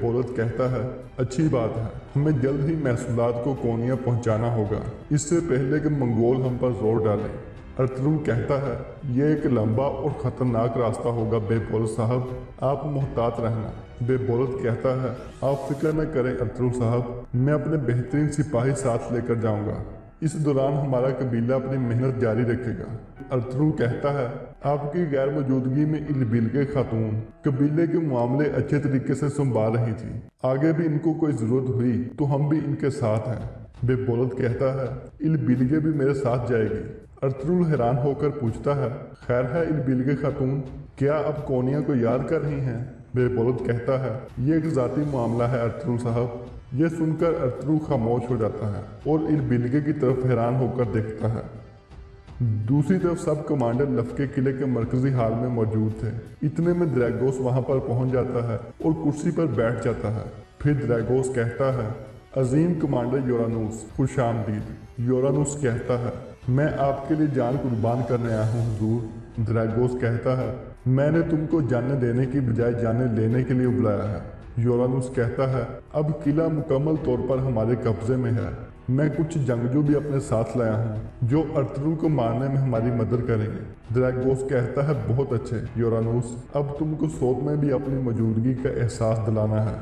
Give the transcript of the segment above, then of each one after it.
بولت کہتا ہے اچھی بات ہے، ہمیں جلد ہی محصولات کو کونیا پہنچانا ہوگا، اس سے پہلے کہ منگول ہم پر زور ڈالیں۔ ارطغرل کہتا ہے یہ ایک لمبا اور خطرناک راستہ ہوگا بے بولت صاحب، آپ محتاط رہنا۔ بے بولت کہتا ہے آپ فکر نہ کریں ارطغرل صاحب، میں اپنے بہترین سپاہی ساتھ لے کر جاؤں گا، اس دوران ہمارا قبیلہ اپنی محنت جاری رکھے گا۔ ارطغرل کہتا ہے آپ کی غیر موجودگی میں البلگے خاتون قبیلے کے معاملے اچھے طریقے سے سنبھال رہی تھی، آگے بھی ان کو کوئی ضرورت ہوئی تو ہم بھی ان کے ساتھ ہیں۔ بے بولت کہتا ہے البلگے بھی میرے ساتھ جائے گی۔ ارطغرل حیران ہو کر پوچھتا ہے خیر ہے البلگے خاتون، کیا اب کونیا کو یاد کر رہی ہیں؟ بے بولت کہتا ہے یہ ایک ذاتی معاملہ ہے ارطغرل صاحب۔ یہ سن کر ارطغرل خاموش ہو جاتا ہے اور البلگے کی طرف حیران ہو کر دیکھتا ہے۔ دوسری طرف سب کمانڈر لفکے قلعے کے مرکزی ہال میں موجود تھے، اتنے میں دریگوس وہاں پر پہنچ جاتا ہے اور کرسی پر بیٹھ جاتا ہے۔ پھر دریگوس کہتا ہے عظیم کمانڈر یورانوس خوش آمدید۔ یورانوس کہتا ہے میں آپ کے لیے جان قربان کرنے آیا ہوں حضور۔ دریگوس کہتا ہے میں نے تم کو جانیں دینے کی بجائے جانیں لینے کے لیے بلایا ہے۔ یورانوس کہتا ہے اب قلعہ مکمل طور پر ہمارے قبضے میں ہے، میں کچھ جنگجو بھی اپنے ساتھ لایا ہوں جو ارطغرل کو مارنے میں ہماری مدد کریں گے۔ دریگوس کہتا ہے بہت اچھے یورانوس، اب تم کو سوت میں بھی اپنی موجودگی کا احساس دلانا ہے۔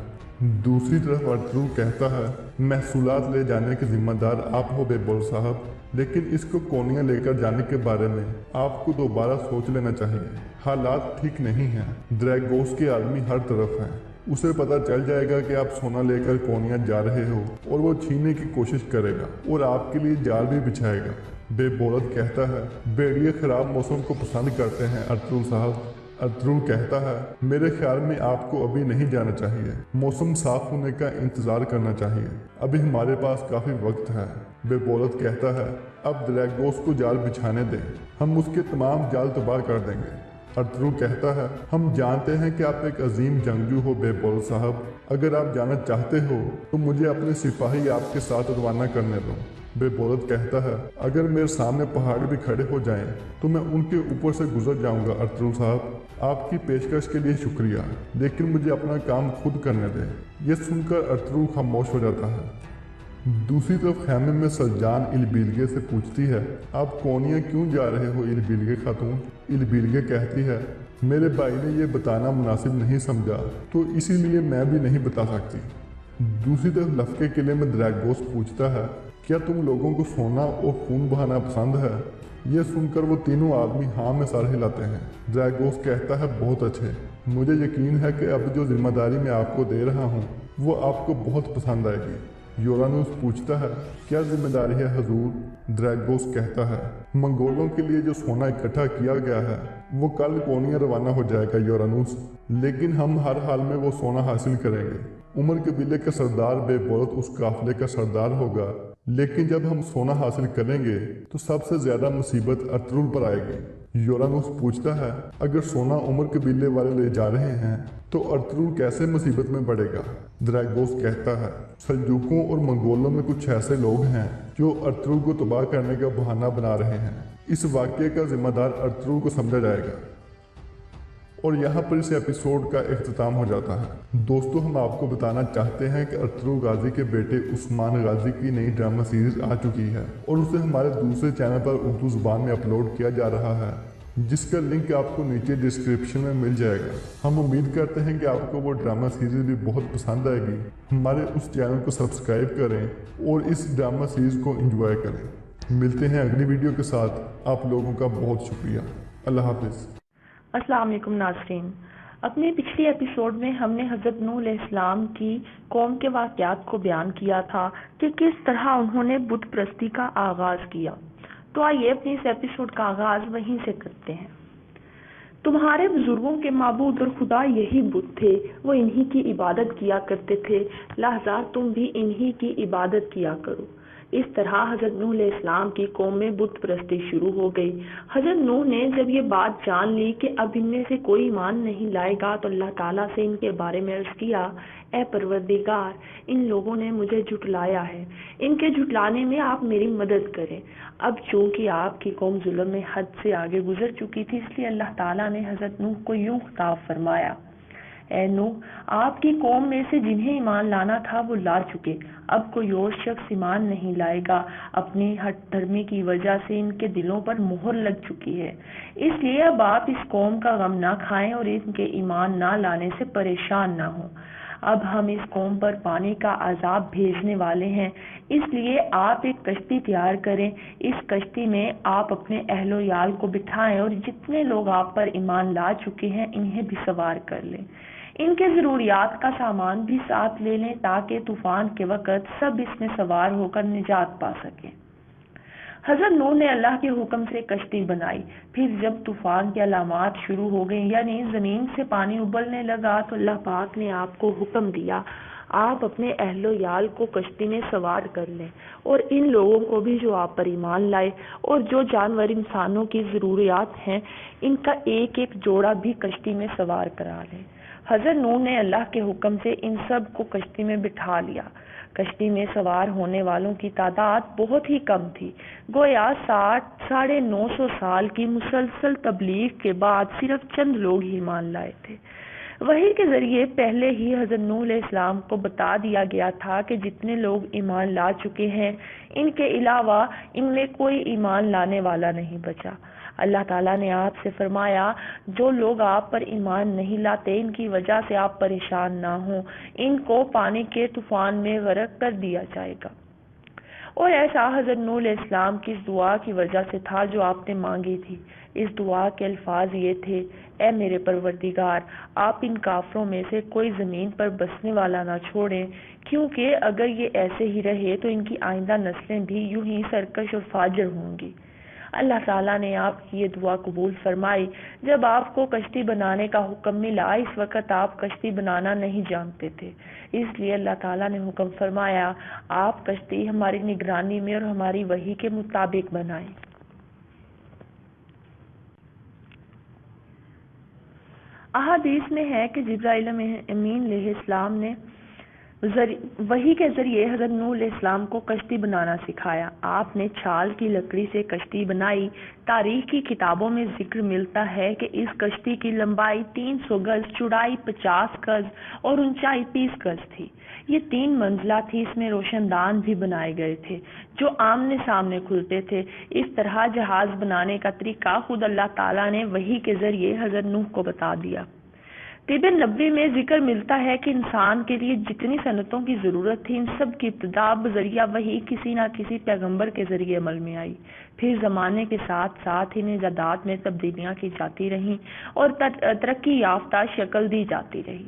دوسری طرف ارطغرل کہتا ہے محصولات لے جانے کے ذمہ دار آپ ہو بے بولت صاحب، لیکن اس کو کونیا لے کر جانے کے بارے میں آپ کو دوبارہ سوچ لینا چاہیے، حالات ٹھیک نہیں ہیں، دریگوس کے آدمی ہر طرف ہیں، اسے پتہ چل جائے گا کہ آپ سونا لے کر کونیا جا رہے ہو اور وہ چھیننے کی کوشش کرے گا اور آپ کے لیے جال بھی بچھائے گا۔ بے بولت کہتا ہے بھیڑیے خراب موسم کو پسند کرتے ہیں ارطغرل صاحب۔ ارطغرل کہتا ہے میرے خیال میں آپ کو ابھی نہیں جانا چاہیے، موسم صاف ہونے کا انتظار کرنا چاہیے، ابھی ہمارے پاس کافی وقت ہے۔ بے بولت کہتا ہے اب دریگوس کو جال بچھانے دیں، ہم اس کے تمام جال تباہ کر دیں گے۔ ارطغرل کہتا ہے ہم جانتے ہیں کہ آپ ایک عظیم جنگجو ہو بے بولت صاحب، اگر آپ جانا چاہتے ہو تو مجھے اپنے سپاہی آپ کے ساتھ روانہ کرنے دو۔ بے بولت کہتا ہے اگر میرے سامنے پہاڑ بھی کھڑے ہو جائیں تو میں ان کے اوپر سے گزر جاؤں گا ارطغرل صاحب، آپ کی پیشکش کے لیے شکریہ، لیکن مجھے اپنا کام خود کرنے دیں۔ یہ سن کر ارطغرل خاموش ہو جاتا ہے۔ دوسری طرف خیمے میں سلجان البلگے سے پوچھتی ہے آپ کونیا کیوں جا رہے ہو البلگے خاتون؟ البلگے کہتی ہے میرے بھائی نے یہ بتانا مناسب نہیں سمجھا تو اسی لیے میں بھی نہیں بتا سکتی۔ دوسری طرف لفکے قلعے میں دریگوس پوچھتا ہے کیا تم لوگوں کو سونا اور خون بہانا پسند ہے؟ یہ سن کر وہ تینوں آدمی ہاں میں سر ہلاتے ہیں۔ دریگوس کہتا ہے بہت اچھے، مجھے یقین ہے کہ اب جو ذمہ داری میں آپ کو دے رہا ہوں وہ آپ کو بہت پسند آئے گی۔ یورانوس پوچھتا ہے کیا ذمہ داری ہے حضور؟ دریگوس کہتا ہے منگولوں کے لیے جو سونا اکٹھا کیا گیا ہے وہ کل کونیا روانہ ہو جائے گا یورانوس، لیکن ہم ہر حال میں وہ سونا حاصل کریں گے۔ عمر قبیلے کا سردار بے بولت اس قافلے کا سردار ہوگا، لیکن جب ہم سونا حاصل کریں گے تو سب سے زیادہ مصیبت ارطغرل پر آئے گی۔ یورانوس پوچھتا ہے اگر سونا عمر قبیلے والے لے جا رہے ہیں تو ارطغرل کیسے مصیبت میں پڑے گا؟ دریگوس کہتا ہے سلجوقوں اور منگولوں میں کچھ ایسے لوگ ہیں جو ارطغرل کو تباہ کرنے کا بہانہ بنا رہے ہیں، اس واقعے کا ذمہ دار ارطغرل کو سمجھا جائے گا۔ اور یہاں پر اس ایپیسوڈ کا اختتام ہو جاتا ہے۔ دوستو ہم آپ کو بتانا چاہتے ہیں کہ ارطغرل غازی کے بیٹے عثمان غازی کی نئی ڈرامہ سیریز آ چکی ہے اور اسے ہمارے دوسرے چینل پر اردو زبان میں اپلوڈ کیا جا رہا ہے، جس کا لنک آپ کو نیچے ڈسکرپشن میں مل جائے گا۔ ہم امید کرتے ہیں کہ آپ کو وہ ڈرامہ سیریز بھی بہت پسند آئے گی۔ ہمارے اس چینل کو سبسکرائب کریں اور اس ڈرامہ سیریز کو انجوائے کریں۔ ملتے ہیں اگلی ویڈیو کے ساتھ، آپ لوگوں کا بہت شکریہ۔ اللہ حافظ۔ السلام علیکم ناظرین، اپنے پچھلی ایپیسوڈ میں ہم نے حضرت نوح علیہ السلام کی قوم کے واقعات کو بیان کیا تھا کہ کس طرح انہوں نے بت پرستی کا آغاز کیا۔ تو آئیے اپنے اس ایپیسوڈ کا آغاز وہیں سے کرتے ہیں۔ تمہارے بزرگوں کے معبود اور خدا یہی بت تھے، وہ انہی کی عبادت کیا کرتے تھے، لہذا تم بھی انہی کی عبادت کیا کرو۔ اس طرح حضرت نوح علیہ السلام کی قوم میں بت پرستی شروع ہو گئی۔ حضرت نوح نے جب یہ بات جان لی کہ اب ان میں سے کوئی ایمان نہیں لائے گا تو اللہ تعالیٰ سے ان کے بارے میں عرض کیا اے پروردگار، ان لوگوں نے مجھے جھٹلایا ہے، ان کے جھٹلانے میں آپ میری مدد کریں۔ اب چونکہ آپ کی قوم ظلم میں حد سے آگے گزر چکی تھی، اس لیے اللہ تعالیٰ نے حضرت نوح کو یوں خطاب فرمایا اے نوح، آپ کی قوم میں سے جنہیں ایمان لانا تھا وہ لا چکے، اب کوئی اور شخص ایمان نہیں لائے گا، اپنی ہٹ دھرمی کی وجہ سے ان کے دلوں پر مہر لگ چکی ہے، اس لیے اب آپ اس قوم کا غم نہ کھائیں اور ان کے ایمان نہ لانے سے پریشان نہ ہوں۔ اب ہم اس قوم پر پانی کا عذاب بھیجنے والے ہیں، اس لیے آپ ایک کشتی تیار کریں، اس کشتی میں آپ اپنے اہل و عیال کو بٹھائیں اور جتنے لوگ آپ پر ایمان لا چکے ہیں انہیں بھی سوار کر لیں، ان کے ضروریات کا سامان بھی ساتھ لے لیں تاکہ طوفان کے وقت سب اس میں سوار ہو کر نجات پا سکیں۔ حضرت نوح نے اللہ کے حکم سے کشتی بنائی، پھر جب طوفان کی علامات شروع ہو گئیں یعنی زمین سے پانی ابلنے لگا تو اللہ پاک نے آپ کو حکم دیا، آپ اپنے اہل و عیال کو کشتی میں سوار کر لیں اور ان لوگوں کو بھی جو آپ پر ایمان لائے، اور جو جانور انسانوں کی ضروریات ہیں ان کا ایک ایک جوڑا بھی کشتی میں سوار کرا لیں۔ حضرت نوح نے اللہ کے حکم سے ان سب کو کشتی میں بٹھا لیا۔ کشتی میں سوار ہونے والوں کی تعداد بہت ہی کم تھی، گویا 950 سال کی مسلسل تبلیغ کے بعد صرف چند لوگ ہی ایمان لائے تھے۔ وحی کے ذریعے پہلے ہی حضرت نوح علیہ السلام کو بتا دیا گیا تھا کہ جتنے لوگ ایمان لا چکے ہیں ان کے علاوہ ان میں کوئی ایمان لانے والا نہیں بچا۔ اللہ تعالیٰ نے آپ سے فرمایا، جو لوگ آپ پر ایمان نہیں لاتے ان کی وجہ سے آپ پریشان نہ ہوں، ان کو پانی کے طوفان میں غرق کر دیا جائے گا۔ اور ایسا حضرت نوح علیہ السلام کی اس دعا کی وجہ سے تھا جو آپ نے مانگی تھی۔ اس دعا کے الفاظ یہ تھے، اے میرے پروردگار، آپ ان کافروں میں سے کوئی زمین پر بسنے والا نہ چھوڑیں، کیونکہ اگر یہ ایسے ہی رہے تو ان کی آئندہ نسلیں بھی یوں ہی سرکش اور فاجر ہوں گی۔ اللہ تعالیٰ نے آپ کی یہ دعا قبول فرمائی۔ جب آپ کو کشتی بنانے کا حکم ملا اس وقت آپ کشتی بنانا نہیں جانتے تھے، اس لیے اللہ تعالیٰ نے حکم فرمایا، آپ کشتی ہماری نگرانی میں اور ہماری وحی کے مطابق بنائیں۔ احادیث میں ہے کہ جبرائیل امین علیہ السلام نے وحی کے ذریعے حضرت نوح علیہ السلام کو کشتی بنانا سکھایا۔ آپ نے چھال کی لکڑی سے کشتی بنائی۔ تاریخ کی کتابوں میں ذکر ملتا ہے کہ اس کشتی کی لمبائی 300 گز، چوڑائی 50 گز اور اونچائی 30 گز تھی۔ یہ 3 منزلہ تھی، اس میں روشن دان بھی بنائے گئے تھے جو آمنے سامنے کھلتے تھے۔ اس طرح جہاز بنانے کا طریقہ خود اللہ تعالیٰ نے وحی کے ذریعے حضرت نوح کو بتا دیا۔ طب نبوی میں ذکر ملتا ہے کہ انسان کے لیے جتنی صنعتوں کی ضرورت تھی ان سب کی ابتدا بذریعہ وحی کسی نہ کسی پیغمبر کے ذریعے عمل میں آئی، پھر زمانے کے ساتھ ساتھ ان ایجادات میں تبدیلیاں کی جاتی رہیں اور ترقی یافتہ شکل دی جاتی رہی۔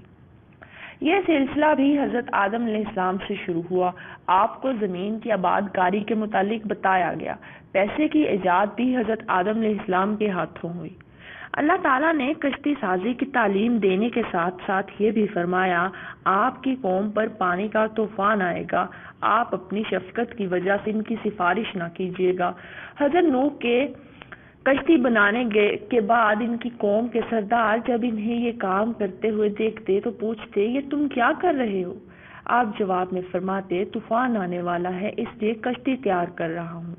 یہ سلسلہ بھی حضرت آدم علیہ السلام سے شروع ہوا۔ آپ کو زمین کی آباد کاری کے متعلق بتایا گیا۔ پیسے کی ایجاد بھی حضرت آدم علیہ السلام کے ہاتھوں ہوئی۔ اللہ تعالیٰ نے کشتی سازی کی تعلیم دینے کے ساتھ ساتھ یہ بھی فرمایا، آپ کی قوم پر پانی کا طوفان آئے گا، آپ اپنی شفقت کی وجہ سے ان کی سفارش نہ کیجیے گا۔ حضرت نوح کے کشتی بنانے کے بعد ان کی قوم کے سردار جب انہیں یہ کام کرتے ہوئے دیکھتے تو پوچھتے، یہ تم کیا کر رہے ہو؟ آپ جواب میں فرماتے، طوفان آنے والا ہے اس لیے کشتی تیار کر رہا ہوں۔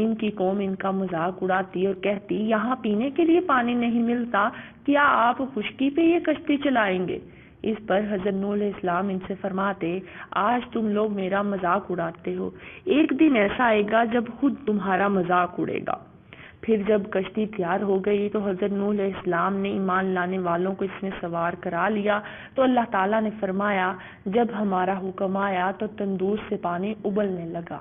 ان کی قوم ان کا مذاق اڑاتی اور کہتی، یہاں پینے کے لیے پانی نہیں ملتا، کیا آپ خشکی پہ یہ کشتی چلائیں گے؟ اس پر حضرت نوح علیہ السلام ان سے فرماتے، آج تم لوگ میرا مذاق اڑاتے ہو، ایک دن ایسا آئے گا جب خود تمہارا مذاق اڑے گا۔ پھر جب کشتی تیار ہو گئی تو حضرت نوح علیہ السلام نے ایمان لانے والوں کو اس میں سوار کرا لیا تو اللہ تعالیٰ نے فرمایا، جب ہمارا حکم آیا تو تندور سے پانی ابلنے لگا۔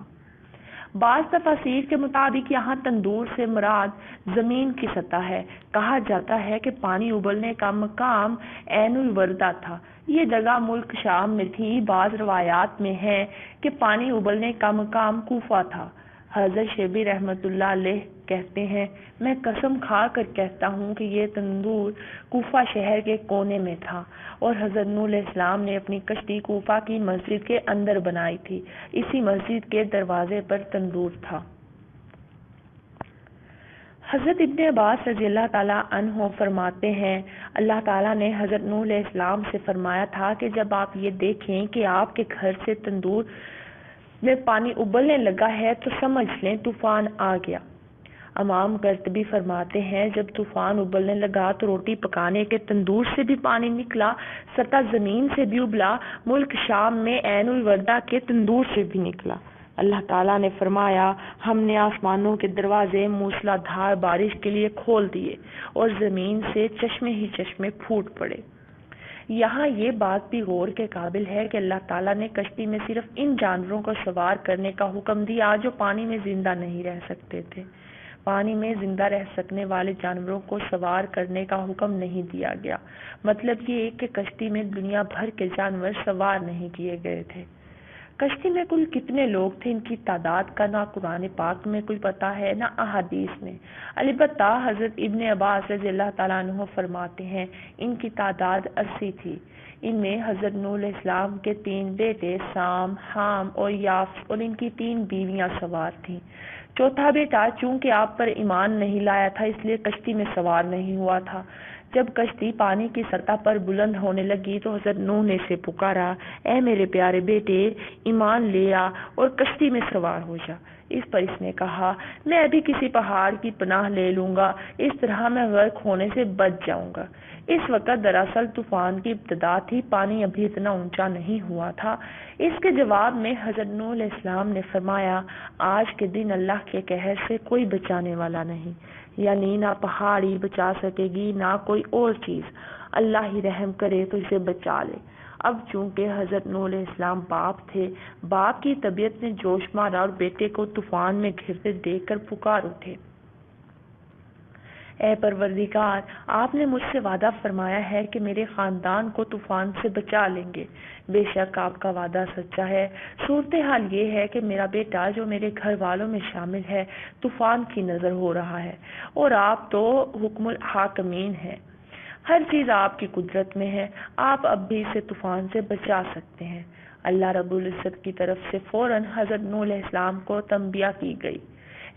بعض تفاسیر کے مطابق یہاں تندور سے مراد زمین کی سطح ہے۔ کہا جاتا ہے کہ پانی ابلنے کا مقام عین الوردہ تھا، یہ جگہ ملک شام میں تھی۔ بعض روایات میں ہے کہ پانی ابلنے کا مقام کوفہ تھا۔ حضرت شیبی رحمۃ اللہ علیہ کہتے ہیں، میں قسم کھا کر کہتا ہوں کہ یہ تندور کوفہ شہر کے کونے میں تھا، اور حضرت نوح علیہ السلام نے اپنی کشتی کوفہ کی مسجد کے اندر بنائی تھی، اسی مسجد کے دروازے پر تندور تھا۔ حضرت ابن عباس رضی اللہ تعالیٰ عنہ فرماتے ہیں، اللہ تعالیٰ نے حضرت نوح علیہ السلام سے فرمایا تھا کہ جب آپ یہ دیکھیں کہ آپ کے گھر سے تندور میں پانی ابلنے لگا ہے تو سمجھ لیں طوفان آ گیا۔ امام قرطبی فرماتے ہیں جب طوفان ابلنے لگا تو روٹی پکانے کے تندور سے بھی پانی نکلا، سطح زمین سے بھی ابلا، ملک شام میں عین الوردہ کے تندور سے بھی نکلا۔ اللہ تعالیٰ نے فرمایا ہم نے آسمانوں کے دروازے موسلا دھار بارش کے لیے کھول دیے اور زمین سے چشمے ہی چشمے پھوٹ پڑے۔ یہاں یہ بات بھی غور کے قابل ہے کہ اللہ تعالیٰ نے کشتی میں صرف ان جانوروں کو سوار کرنے کا حکم دیا جو پانی میں زندہ نہیں رہ سکتے تھے۔ پانی میں زندہ رہ سکنے والے جانوروں کو سوار کرنے کا حکم نہیں دیا گیا۔ مطلب یہ کہ کشتی میں دنیا بھر کے جانور سوار نہیں کیے گئے تھے۔ کشتی میں کل کتنے لوگ تھے ان کی تعداد کا نہ قرآن پاک میں کوئی پتہ ہے نہ احادیث میں۔ البتہ حضرت ابن عباس رضی اللہ تعالیٰ عنہ فرماتے ہیں ان کی تعداد 80 تھی۔ ان میں حضرت نوح علیہ السلام کے 3 بیٹے سام، حام اور یافس اور ان کی 3 بیویاں سوار تھیں۔ چوتھا بیٹا چونکہ آپ پر ایمان نہیں لایا تھا اس لیے کشتی میں سوار نہیں ہوا تھا۔ جب کشتی پانی کی سطح پر بلند ہونے لگی تو حضرت نوح نے اسے پکارا، اے میرے پیارے بیٹے ایمان لے آ اور کشتی میں سوار ہو جا۔ اس پر اس نے کہا میں ابھی کسی پہاڑ کی پناہ لے لوں گا، اس طرح میں غرق ہونے سے بچ جاؤں گا۔ اس وقت دراصل طوفان کی ابتدا تھی، پانی ابھی اتنا اونچا نہیں ہوا تھا۔ اس کے جواب میں حضرت نوح علیہ السلام نے فرمایا آج کے دن اللہ کے قہر سے کوئی بچانے والا نہیں، یعنی نہ پہاڑی بچا سکے گی نہ کوئی اور چیز، اللہ ہی رحم کرے تو اسے بچا لے۔ اب چونکہ حضرت نوح علیہ السلام باپ تھے، باپ کی طبیعت نے جوش مارا اور بیٹے کو طوفان میں گھرتے دیکھ کر پکار اٹھے، اے پروردگار آپ نے مجھ سے وعدہ فرمایا ہے کہ میرے خاندان کو طوفان سے بچا لیں گے، بے شک آپ کا وعدہ سچا ہے۔ صورتحال یہ ہے کہ میرا بیٹا جو میرے گھر والوں میں شامل ہے طوفان کی نظر ہو رہا ہے اور آپ تو حکم الحاکمین ہیں، ہر چیز آپ کی قدرت میں ہے، آپ اب بھی اسے طوفان سے بچا سکتے ہیں۔ اللہ رب العزت کی طرف سے فوراً حضرت نوح علیہ السلام کو تنبیہ کی گئی،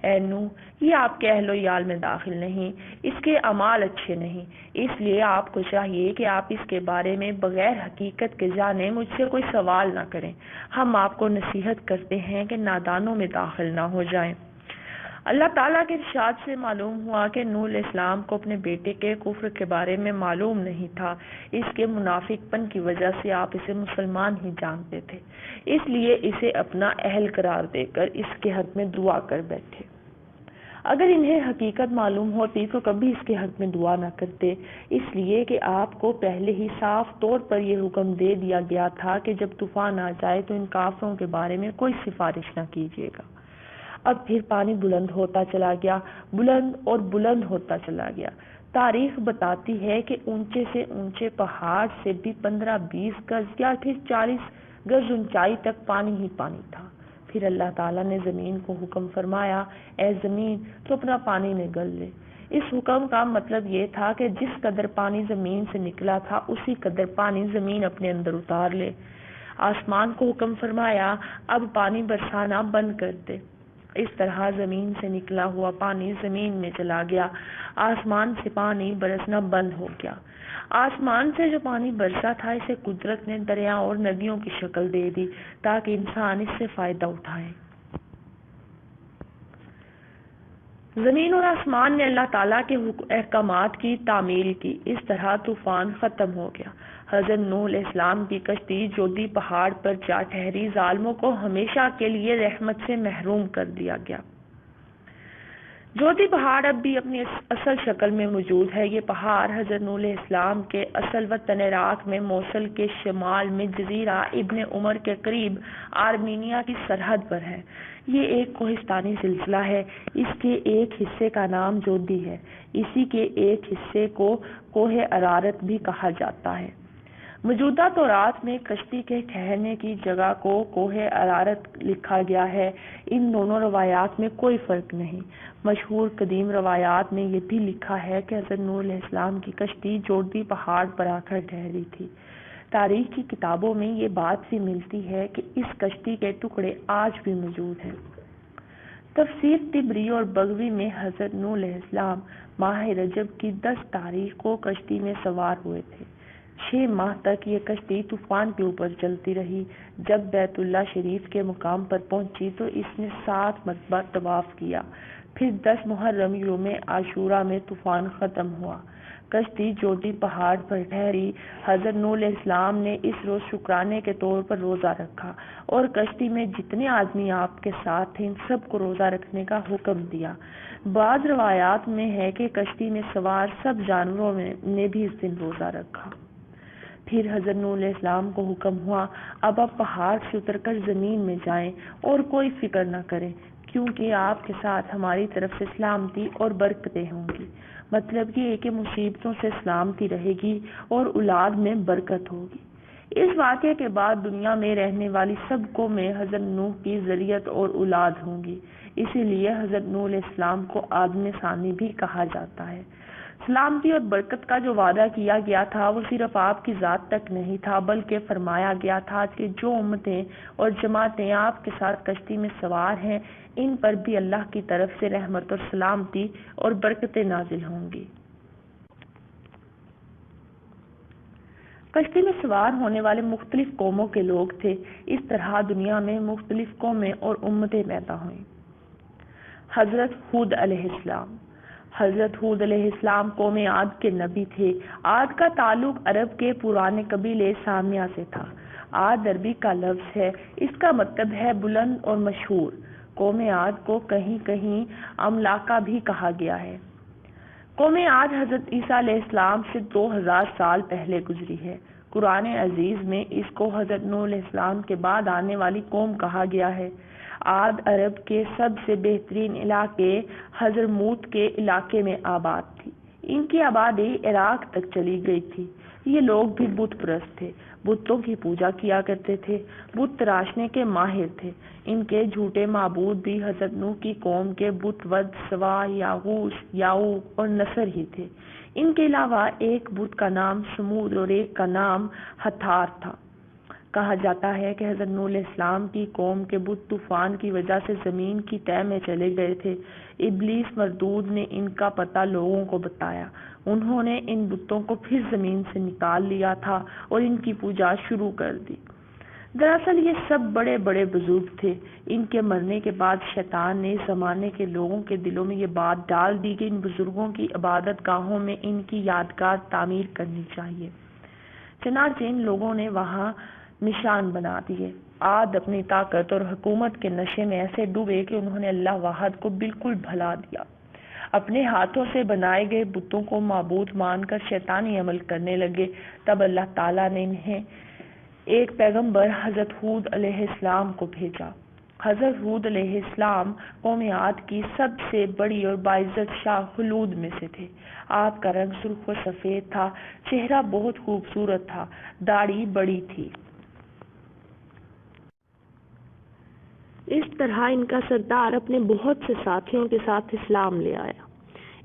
اے نوح یہ آپ کے اہل و عیال میں داخل نہیں، اس کے اعمال اچھے نہیں، اس لیے آپ کو چاہیے کہ آپ اس کے بارے میں بغیر حقیقت کے جانے مجھ سے کوئی سوال نہ کریں، ہم آپ کو نصیحت کرتے ہیں کہ نادانوں میں داخل نہ ہو جائیں۔ اللہ تعالیٰ کے ارشاد سے معلوم ہوا کہ نوح علیہ السلام کو اپنے بیٹے کے کفر کے بارے میں معلوم نہیں تھا، اس کے منافق پن کی وجہ سے آپ اسے مسلمان ہی جانتے تھے، اس لیے اسے اپنا اہل قرار دے کر اس کے حق میں دعا کر بیٹھے۔ اگر انہیں حقیقت معلوم ہوتی تو کبھی اس کے حق میں دعا نہ کرتے، اس لیے کہ آپ کو پہلے ہی صاف طور پر یہ حکم دے دیا گیا تھا کہ جب طوفان آ جائے تو ان کافروں کے بارے میں کوئی سفارش نہ کیجیے گا۔ اب پھر پانی بلند ہوتا چلا گیا، بلند اور بلند ہوتا چلا گیا۔ تاریخ بتاتی ہے کہ اونچے سے اونچے پہاڑ سے بھی 15-20 گز یا پھر 40 گز اونچائی تک پانی ہی پانی تھا۔ پھر اللہ تعالیٰ نے زمین کو حکم فرمایا، اے زمین تو اپنا پانی نگل لے۔ اس حکم کا مطلب یہ تھا کہ جس قدر پانی زمین سے نکلا تھا اسی قدر پانی زمین اپنے اندر اتار لے۔ آسمان کو حکم فرمایا، اب پانی برسانا بند کر دے۔ اس طرح زمین سے نکلا ہوا پانی زمین میں چلا گیا، آسمان سے پانی برسنا بند ہو گیا۔ آسمان سے جو پانی برسا تھا اسے قدرت نے دریا اور ندیوں کی شکل دے دی تاکہ انسان اس سے فائدہ اٹھائے۔ زمین اور آسمان نے اللہ تعالیٰ کے احکامات کی تعمیل کی، اس طرح طوفان ختم ہو گیا۔ حضرت نوح علیہ السلام کی کشتی جودی پہاڑ پر جا ٹھہری، ظالموں کو ہمیشہ کے لیے رحمت سے محروم کر دیا گیا۔ جودی پہاڑ اب بھی اپنی اصل شکل میں موجود ہے۔ یہ پہاڑ حضرت نوح علیہ السلام کے اصل وطن عراق میں موصل کے شمال میں جزیرہ ابن عمر کے قریب آرمینیا کی سرحد پر ہے۔ یہ ایک کوہستانی سلسلہ ہے، اس کے ایک حصے کا نام جودی ہے، اسی کے ایک حصے کو کوہ ارارات بھی کہا جاتا ہے۔ موجودہ تورات میں کشتی کے ٹھہرنے کی جگہ کو کوہ ارارات لکھا گیا ہے۔ ان دونوں روایات میں کوئی فرق نہیں۔ مشہور قدیم روایات میں یہ بھی لکھا ہے کہ حضرت نوح علیہ السلام کی کشتی جودی پہاڑ پر آ کر ٹھہری تھی۔ تاریخ کی کتابوں میں یہ بات بھی ملتی ہے کہ اس کشتی کے ٹکڑے آج بھی موجود ہیں۔ تفسیر طبری اور بغوی میں حضرت نوح علیہ السلام ماہ رجب کی 10 تاریخ کو کشتی میں سوار ہوئے تھے۔ 6 ماہ تک یہ کشتی طوفان کے اوپر چلتی رہی۔ جب بیت اللہ شریف کے مقام پر پہنچی تو اس نے 7 مرتبہ طواف کیا۔ پھر 10 محرم یوم عاشورہ میں طوفان ختم ہوا۔ کشتی جودی پہاڑ پر ٹھہری۔ حضرت نوح علیہ السلام نے اس روز شکرانے کے طور پر روزہ رکھا اور کشتی میں جتنے آدمی آپ کے ساتھ تھے ان سب کو روزہ رکھنے کا حکم دیا۔ بعض روایات میں ہے کہ کشتی میں سوار سب جانوروں نے بھی اس دن روزہ رکھا۔ پھر حضرت نوح علیہ السلام کو حکم ہوا، اب آپ پہاڑ سے اتر کر زمین میں جائیں اور کوئی فکر نہ کریں، کیونکہ آپ کے ساتھ ہماری طرف سے سلامتی اور برکتیں ہوں گی۔ مطلب یہ ہے کہ مصیبتوں سے سلامتی رہے گی اور اولاد میں برکت ہوگی۔ اس واقعے کے بعد دنیا میں رہنے والی سب قومیں حضرت نوح کی ذریت اور اولاد ہوں گی، اسی لیے حضرت نوح علیہ السلام کو آدم ثانی بھی کہا جاتا ہے۔ سلامتی اور برکت کا جو وعدہ کیا گیا تھا وہ صرف آپ کی ذات تک نہیں تھا، بلکہ فرمایا گیا تھا کہ جو امتیں اور جماعتیں آپ کے ساتھ کشتی میں سوار ہیں ان پر بھی اللہ کی طرف سے رحمت اور سلامتی اور برکتیں نازل ہوں گی۔ کشتی میں سوار ہونے والے مختلف قوموں کے لوگ تھے۔ اس طرح دنیا میں مختلف قومیں اور امتیں پیدا ہوئیں۔ حضرت ہود علیہ السلام۔ حضرت ہود علیہ السلام قوم عاد کے نبی تھے۔ عاد کا تعلق عرب کے پرانے قبیلے سامیہ سے تھا۔ عاد عربی کا لفظ ہے، اس کا مطلب ہے بلند اور مشہور۔ قوم عاد کو کہیں کہیں املاکہ بھی کہا گیا ہے۔ قوم عاد حضرت عیسیٰ علیہ السلام سے 2000 سال پہلے گزری ہے۔ قرآن عزیز میں اس کو حضرت نوح علیہ السلام کے بعد آنے والی قوم کہا گیا ہے۔ عاد عرب کے سب سے بہترین علاقے حضرموت کے علاقے میں آباد تھی۔ ان کی آبادی عراق تک چلی گئی تھی۔ یہ لوگ بھی بت پرست تھے، بتوں کی پوجا کیا کرتے تھے، بت تراشنے کے ماہر تھے۔ ان کے جھوٹے معبود بھی حضرت نوح کی قوم کے بت ود، سوا، یاغوث، یعوق اور نصر ہی تھے۔ ان کے علاوہ ایک بت کا نام سمود اور ایک کا نام ہتھار تھا۔ کہا جاتا ہے کہ حضرت نوح علیہ السلام کی قوم کے بت طوفان کی وجہ سے زمین کی تہہ میں چلے گئے تھے۔ ابلیس مردود نے ان کا پتہ لوگوں کو بتایا۔ انہوں نے ان بتوں کو پھر زمین سے نکال لیا تھا اور ان کی پوجا شروع کر دی۔ دراصل یہ سب بڑے بڑے بزرگ تھے۔ ان کے مرنے کے بعد شیطان نے اس زمانے کے لوگوں کے دلوں میں یہ بات ڈال دی کہ ان بزرگوں کی عبادت گاہوں میں ان کی یادگار تعمیر کرنی چاہیے۔ چنانچہ ان لوگوں نے وہاں نشان بنا دیے۔ عاد اپنی طاقت اور حکومت کے نشے میں ایسے ڈوبے کہ انہوں نے اللہ واحد کو بالکل بھلا دیا۔ اپنے ہاتھوں سے بنائے گئے بتوں کو معبود مان کر شیطانی عمل کرنے لگے۔ تب اللہ تعالیٰ نے انہیں ایک پیغمبر حضرت ہود علیہ السلام کو بھیجا۔ حضرت ہود علیہ السلام قوم عاد کی سب سے بڑی اور باعزت شاہ خلود میں سے تھے۔ آپ کا رنگ سرخ و سفید تھا، چہرہ بہت خوبصورت تھا، داڑھی بڑی تھی۔ اس طرح ان کا سردار اپنے بہت سے ساتھیوں کے ساتھ اسلام لے آیا۔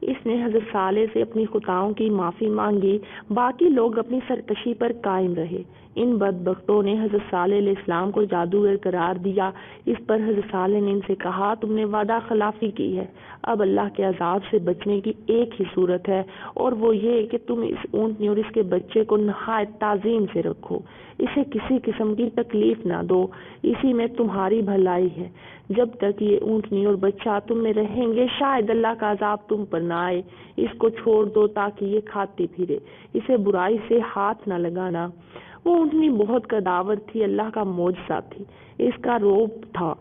اس نے حضرت صالح سے اپنی خطاؤں کی معافی مانگی، باقی لوگ اپنی سرکشی پر قائم رہے۔ ان بدبختوں نے حضرت صالح علیہ السلام کو جادوگر قرار دیا۔ اس پر حضرت صالح نے ان سے کہا، تم نے وعدہ خلافی کی ہے، اب اللہ کے عذاب سے بچنے کی ایک ہی صورت ہے، اور وہ یہ کہ تم اس اونٹنی اور اس کے بچے کو نہایت تعظیم سے رکھو، اسے کسی قسم کی تکلیف نہ دو، اسی میں تمہاری بھلائی ہے۔ جب تک یہ اونٹنی اور بچہ تم میں رہیں گے شاید اللہ کا عذاب تم پر نہ آئے۔ اس کو چھوڑ دو تاکہ یہ کھاتی پھرے، اسے برائی سے ہاتھ نہ لگانا۔ وہ اونٹنی بہت قداور تھی، اللہ کا معجزہ تھی، اس کا روب تھا،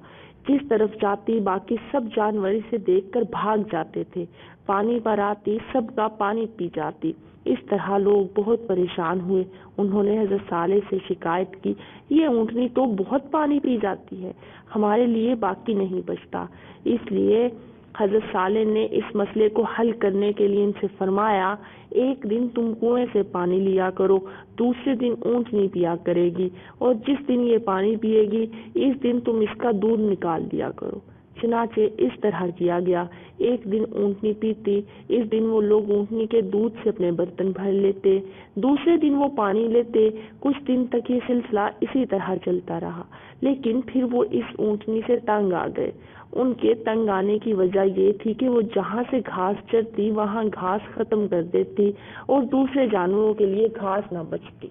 جس طرف جاتی باقی سب جانور اسے دیکھ کر بھاگ جاتے تھے، پانی پر آتی سب کا پانی پی جاتی۔ اس طرح لوگ بہت پریشان ہوئے۔ انہوں نے حضرت صالح سے شکایت کی، یہ اونٹنی تو بہت پانی پی جاتی ہے، ہمارے لیے باقی نہیں بچتا۔ اس لیے حضرت صالح نے اس مسئلے کو حل کرنے کے لیے ان سے فرمایا، ایک دن تم کنویں سے پانی لیا کرو، دوسرے دن اونٹنی پیا کرے گی، اور جس دن یہ پانی پیے گی اس دن تم اس کا دودھ نکال دیا کرو۔ چنانچہ اس طرح کیا گیا۔ ایک دن اونٹنی پیتی، اس دن وہ لوگ اونٹنی کے دودھ سے اپنے برتن بھر لیتے، دوسرے دن وہ پانی لیتے۔ کچھ دن تک یہ سلسلہ اسی طرح چلتا رہا، لیکن پھر وہ اس اونٹنی سے تنگ آ گئے۔ ان کے تنگ آنے کی وجہ یہ تھی کہ وہ جہاں سے گھاس چرتی وہاں گھاس ختم کر دیتی اور دوسرے جانوروں کے لیے گھاس نہ بچتی۔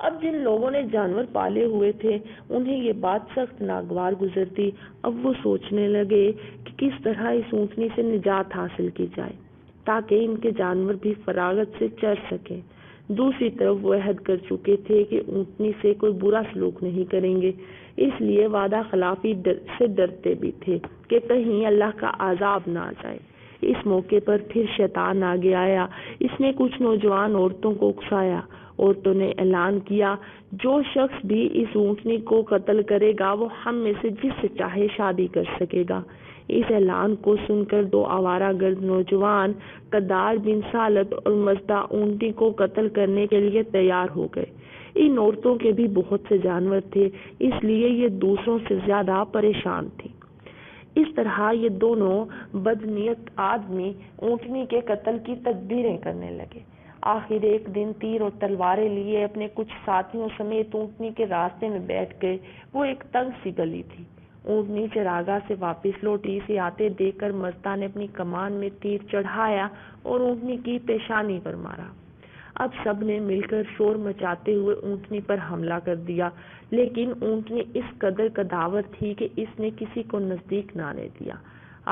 اب جن لوگوں نے جانور پالے ہوئے تھے انہیں یہ بات سخت ناگوار گزرتی۔ اب وہ سوچنے لگے کہ کس طرح اس اونٹنی سے نجات حاصل کی جائے تاکہ ان کے جانور بھی فراغت سے چر سکیں۔ دوسری طرف وہ عہد کر چکے تھے کہ اونٹنی سے کوئی برا سلوک نہیں کریں گے، اس لیے وعدہ خلافی سے ڈرتے بھی تھے کہ کہیں اللہ کا عذاب نہ آ جائے۔ اس موقع پر پھر شیطان آگے آیا، اس نے کچھ نوجوان عورتوں کو اکسایا۔ عورتوں نے اعلان کیا، جو شخص بھی اس اونٹنی کو قتل کرے گا وہ ہم میں سے جس سے چاہے شادی کر سکے گا۔ اس اعلان کو سن کر دو آوارہ گرد نوجوان قدار بن ثعلب اور مزدہ اونٹنی کو قتل کرنے کے لیے تیار ہو گئے۔ ان عورتوں کے بھی بہت سے جانور تھے، اس لیے یہ دوسروں سے زیادہ پریشان تھی۔ اس طرح یہ دونوں بدنیت آدمی اونٹنی کے قتل کی تدبیریں کرنے لگے۔ آخر ایک دن تیر اور تلواریں لیے اپنے کچھ ساتھیوں سمیت اونٹنی کے راستے میں بیٹھ گئے۔ وہ ایک تنگ سی گلی تھی۔ اونٹنی چراگاہ سے واپس لوٹی، اسے آتے دیکھ کر مزدہ نے اپنی کمان میں تیر چڑھایا اور اونٹنی کی پیشانی پر مارا۔ اب سب نے مل کر شور مچاتے ہوئے اونٹنی پر حملہ کر دیا، لیکن اونٹنی اس قدر قداور تھی کہ اس نے کسی کو نزدیک نہ آنے دیا۔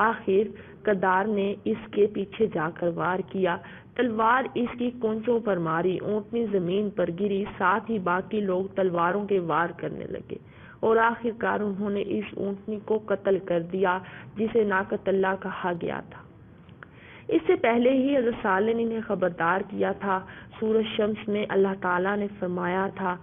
آخر قدار نے اس کے پیچھے جا کر وار کیا، تلوار اس کی کونچوں پر ماری، اونٹنی زمین پر گری، ساتھ ہی باقی لوگ تلواروں کے وار کرنے لگے اور آخر کار انہوں نے اس اونٹنی کو قتل کر دیا جسے ناقۃ اللہ کہا گیا تھا۔ اس سے پہلے ہی حضرت صالح نے انہیں خبردار کیا تھا۔ سورۃ شمس میں اللہ تعالیٰ نے فرمایا تھا،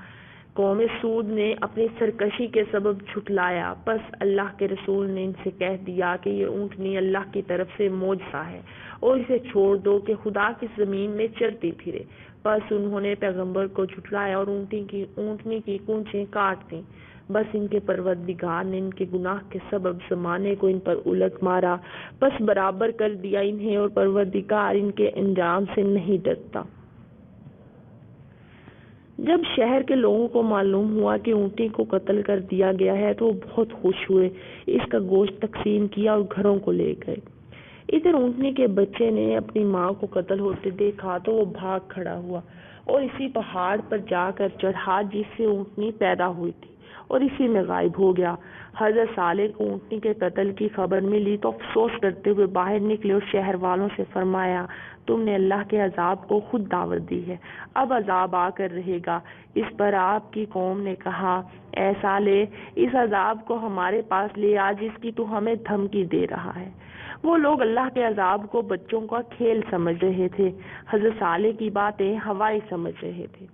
قوم سود نے اپنی سرکشی کے سبب جھٹلایا، پس اللہ کے رسول نے ان سے کہہ دیا کہ یہ اونٹنی اللہ کی طرف سے معجزہ ہے اور اسے چھوڑ دو کہ خدا کی زمین میں چرتی پھرے۔ پس انہوں نے پیغمبر کو جھٹلایا اور اونٹنی کی کونچیں کاٹ دیں۔ بس ان کے پروردگار نے ان کے گناہ کے سبب زمانے کو ان پر الٹ مارا، پس برابر کر دیا انہیں، اور پروردگار ان کے انجام سے نہیں ڈرتا۔ جب شہر کے لوگوں کو معلوم ہوا کہ اونٹنی کو قتل کر دیا گیا ہے تو وہ بہت خوش ہوئے، اس کا گوشت تقسیم کیا اور گھروں کو لے گئے۔ ادھر اونٹنی کے بچے نے اپنی ماں کو قتل ہوتے دیکھا تو وہ بھاگ کھڑا ہوا اور اسی پہاڑ پر جا کر چڑھا جس سے اونٹنی پیدا ہوئی تھی اور اسی میں غائب ہو گیا۔ حضرت صالح کو اونٹنی کے قتل کی خبر ملی تو افسوس کرتے ہوئے باہر نکلے اور شہر والوں سے فرمایا، تم نے اللہ کے عذاب کو خود دعوت دی ہے، اب عذاب آ کر رہے گا۔ اس پر آپ کی قوم نے کہا، اے صالح، اس عذاب کو ہمارے پاس لے آ جس کی تو ہمیں دھمکی دے رہا ہے۔ وہ لوگ اللہ کے عذاب کو بچوں کا کھیل سمجھ رہے تھے، حضرت صالح کی باتیں ہوائی سمجھ رہے تھے۔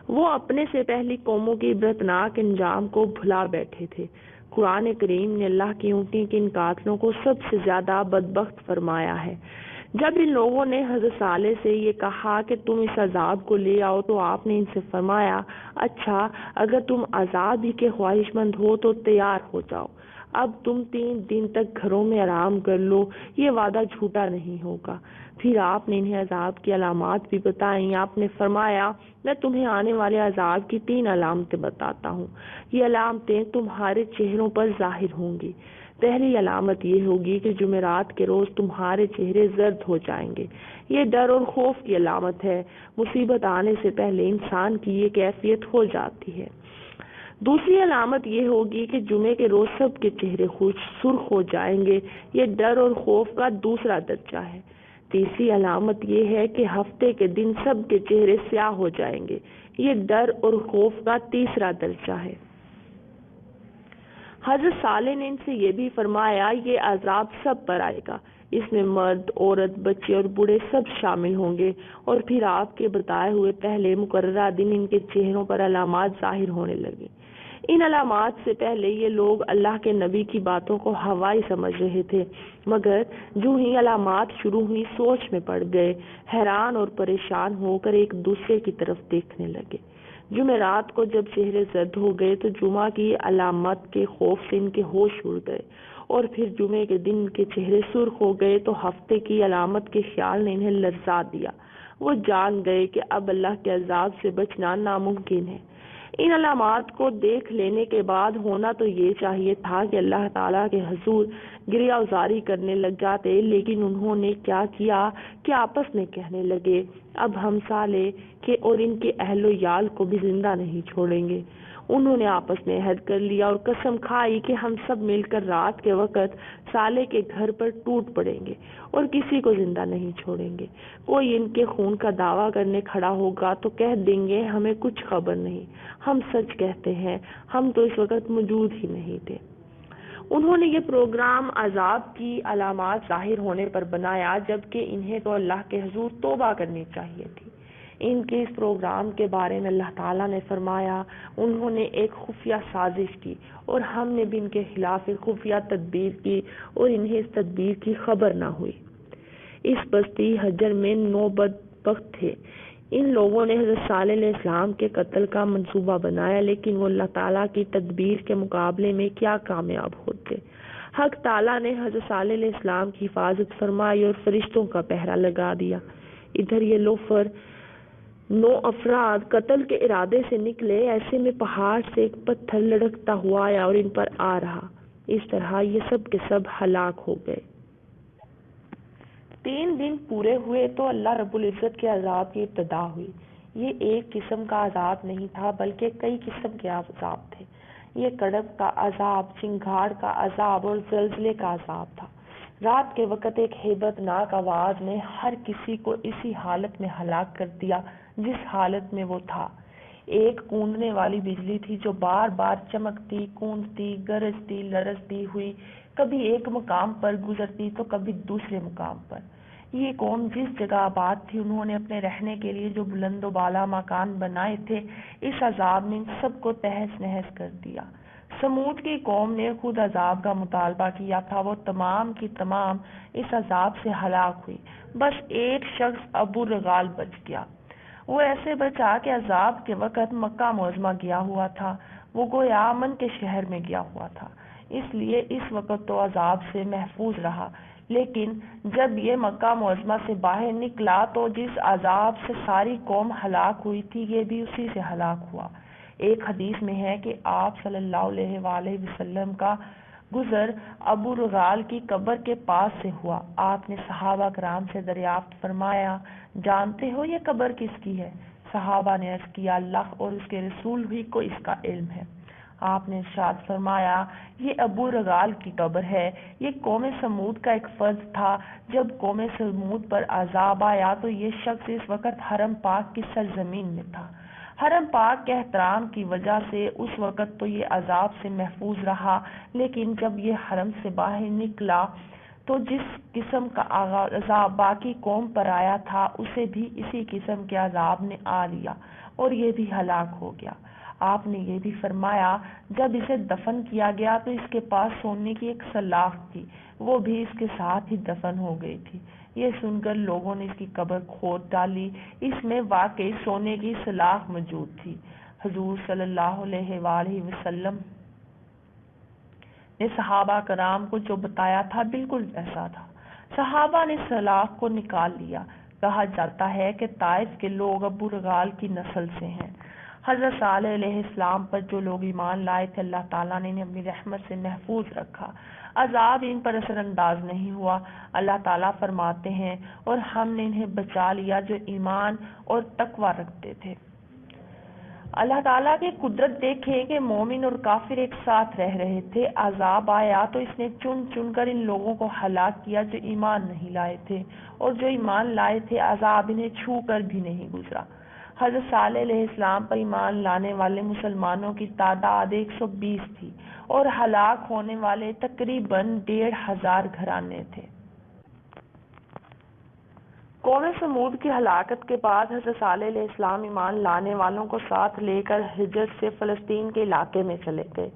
وہ اپنے سے پہلی قوموں کی عبرتناک انجام کو بھلا بیٹھے تھے۔ قرآن کریم نے اللہ کی اونٹنی کے ان قاتلوں کو سب سے زیادہ بدبخت فرمایا ہے۔ جب ان لوگوں نے حضرت صالح سے یہ کہا کہ تم اس عذاب کو لے آؤ تو آپ نے ان سے فرمایا، اچھا اگر تم عذاب ہی کے خواہش مند ہو تو تیار ہو جاؤ، اب تم 3 دن تک گھروں میں آرام کر لو، یہ وعدہ جھوٹا نہیں ہوگا۔ پھر آپ نے انہیں عذاب کی علامات بھی بتائیں۔ آپ نے فرمایا، میں تمہیں آنے والے عذاب کی 3 علامتیں بتاتا ہوں، یہ علامتیں تمہارے چہروں پر ظاہر ہوں گی۔ پہلی علامت یہ ہوگی کہ جمعرات کے روز تمہارے چہرے زرد ہو جائیں گے، یہ ڈر اور خوف کی علامت ہے، مصیبت آنے سے پہلے انسان کی یہ کیفیت ہو جاتی ہے۔ دوسری علامت یہ ہوگی کہ جمعے کے روز سب کے چہرے سرخ ہو جائیں گے، یہ ڈر اور خوف کا دوسرا درجہ ہے۔ تیسری علامت یہ ہے کہ ہفتے کے دن سب کے چہرے سیاہ ہو جائیں گے، یہ ڈر اور خوف کا تیسرا درجہ ہے۔ حضرت صالح نے ان سے یہ بھی فرمایا، یہ عذاب سب پر آئے گا، اس میں مرد، عورت، بچے اور بوڑھے سب شامل ہوں گے، اور پھر آپ کے بتائے ہوئے پہلے مقررہ دن ان کے چہروں پر علامات ظاہر ہونے لگیں۔ ان علامات سے پہلے یہ لوگ اللہ کے نبی کی باتوں کو ہوائی سمجھ رہے تھے، مگر جو ہی علامات شروع ہوئی سوچ میں پڑ گئے، حیران اور پریشان ہو کر ایک دوسرے کی طرف دیکھنے لگے۔ جمعرات کو جب چہرے زرد ہو گئے تو جمعہ کی علامت کے خوف سے ان کے ہوش اڑ گئے، اور پھر جمعے کے دن ان کے چہرے سرخ ہو گئے تو ہفتے کی علامت کے خیال نے انہیں لرزا دیا۔ وہ جان گئے کہ اب اللہ کے عذاب سے بچنا ناممکن ہے۔ ان علامات کو دیکھ لینے کے بعد ہونا تو یہ چاہیے تھا کہ اللہ تعالیٰ کے حضور گریہ ازاری کرنے لگ جاتے، لیکن انہوں نے کیا کیا کہ آپس میں کہنے لگے، اب ہم صالح کے اور ان کے اہل و عیال کو بھی زندہ نہیں چھوڑیں گے۔ انہوں نے آپس میں عہد کر لیا اور قسم کھائی کہ ہم سب مل کر رات کے وقت صالح کے گھر پر ٹوٹ پڑیں گے اور کسی کو زندہ نہیں چھوڑیں گے۔ کوئی ان کے خون کا دعویٰ کرنے کھڑا ہوگا تو کہہ دیں گے ہمیں کچھ خبر نہیں، ہم سچ کہتے ہیں، ہم تو اس وقت موجود ہی نہیں تھے۔ انہوں نے یہ پروگرام عذاب کی علامات ظاہر ہونے پر بنایا، جبکہ انہیں تو اللہ کے حضور توبہ کرنی چاہیے تھی۔ ان کے اس پروگرام کے بارے میں اللہ تعالیٰ نے فرمایا، انہوں نے ایک خفیہ سازش کی اور ہم نے بھی ان کے خلاف ایک خفیہ تدبیر کی اور انہیں اس تدبیر کی خبر نہ ہوئی۔ اس بستی حجر میں 9 بدبخت تھے۔ ان لوگوں نے حضرت صالح علیہ السلام کے قتل کا منصوبہ بنایا، لیکن وہ اللہ تعالیٰ کی تدبیر کے مقابلے میں کیا کامیاب ہوتے۔ حق تعالیٰ نے حضرت صالح علیہ السلام کی حفاظت فرمائی اور فرشتوں کا پہرا لگا دیا۔ ادھر یہ لوفر 9 افراد قتل کے ارادے سے نکلے، ایسے میں پہاڑ سے ایک پتھر لڑکتا ہوا آیا اور ان پر آ رہا۔ اس طرح یہ سب کے سب ہلاک ہو گئے۔ 3 دن پورے ہوئے تو اللہ رب العزت کے عذاب کی ابتدا ہوئی۔ یہ ایک قسم کا عذاب نہیں تھا بلکہ کئی قسم کے عذاب تھے۔ یہ کڑب کا عذاب، چنگھاڑ کا عذاب اور زلزلے کا عذاب تھا۔ رات کے وقت ایک ہیبت ناک آواز نے ہر کسی کو اسی حالت میں ہلاک کر دیا جس حالت میں وہ تھا۔ ایک کوندنے والی بجلی تھی جو بار بار چمکتی، کوندتی، گرجتی، لرزتی ہوئی کبھی ایک مقام پر گزرتی تو کبھی دوسرے مقام پر۔ یہ قوم جس جگہ آباد تھی، انہوں نے اپنے رہنے کے لیے جو بلند و بالا مکان بنائے تھے، اس عذاب نے ان سب کو تہس نہس کر دیا۔ سمود کی قوم نے خود عذاب کا مطالبہ کیا تھا، وہ تمام کی تمام اس عذاب سے ہلاک ہوئی۔ بس ایک شخص ابو رغال بچ گیا۔ وہ ایسے بچا کہ عذاب کے وقت مکہ معظمہ گیا ہوا تھا، وہ گویا امن کے شہر میں گیا ہوا تھا، اس لیے اس وقت تو عذاب سے محفوظ رہا۔ لیکن جب یہ مکہ معظمہ سے باہر نکلا تو جس عذاب سے ساری قوم ہلاک ہوئی تھی، یہ بھی اسی سے ہلاک ہوا۔ ایک حدیث میں ہے کہ آپ صلی اللہ علیہ وآلہ وسلم کا گزر ابو رغال کی قبر کے پاس سے ہوا۔ آپ نے صحابہ کرام سے دریافت فرمایا، جانتے ہو یہ قبر کس کی ہے؟ صحابہ نے عرض کیا، اللہ اور اس کے رسول ہی کو اس کا علم ہے۔ آپ نے ارشاد فرمایا، یہ ابو رغال کی قبر ہے۔ یہ قوم سمود کا ایک فرد تھا۔ جب قوم سمود پر عذاب آیا تو یہ شخص اس وقت حرم پاک کی سرزمین میں تھا۔ حرم پاک کے احترام کی وجہ سے اس وقت تو یہ عذاب سے محفوظ رہا، لیکن جب یہ حرم سے باہر نکلا تو جس قسم کا عذاب باقی قوم پر آیا تھا، اسے بھی اسی قسم کے عذاب نے آ لیا اور یہ بھی ہلاک ہو گیا۔ آپ نے یہ بھی فرمایا، جب اسے دفن کیا گیا تو اس کے پاس سونے کی ایک سلاخ تھی، وہ بھی اس کے ساتھ ہی دفن ہو گئی تھی۔ یہ سن کر لوگوں نے اس کی قبر کھود ڈالی، اس میں واقعی سونے کی سلاخ موجود تھی۔ حضور صلی اللہ علیہ وآلہ وسلم نے صحابہ کرام کو جو بتایا تھا بالکل ایسا تھا۔ صحابہ نے سلاخ کو نکال لیا۔ کہا جاتا ہے کہ طائف کے لوگ ابو رغال کی نسل سے ہیں۔ حضرت صالح علیہ السلام پر جو لوگ ایمان لائے تھے، اللہ تعالیٰ نے انہیں اپنی رحمت سے محفوظ رکھا، عذاب ان پر اثر انداز نہیں ہوا۔ اللہ تعالیٰ فرماتے ہیں، اور ہم نے انہیں بچا لیا جو ایمان اور تقوی رکھتے تھے۔ اللہ تعالیٰ کی قدرت دیکھیں کہ مومن اور کافر ایک ساتھ رہ رہے تھے۔ عذاب آیا تو اس نے چن چن کر ان لوگوں کو ہلاک کیا جو ایمان نہیں لائے تھے، اور جو ایمان لائے تھے عذاب انہیں چھو کر بھی نہیں گزرا۔ حضرت صالح علیہ السلام پر ایمان لانے والے مسلمانوں کی تعداد 120 تھی اور ہلاک ہونے والے تقریباً 1500 گھرانے تھے۔ قوم سمود کی ہلاکت کے بعد حضرت صالح علیہ السلام ایمان لانے والوں کو ساتھ لے کر ہجر سے فلسطین کے علاقے میں چلے گئے۔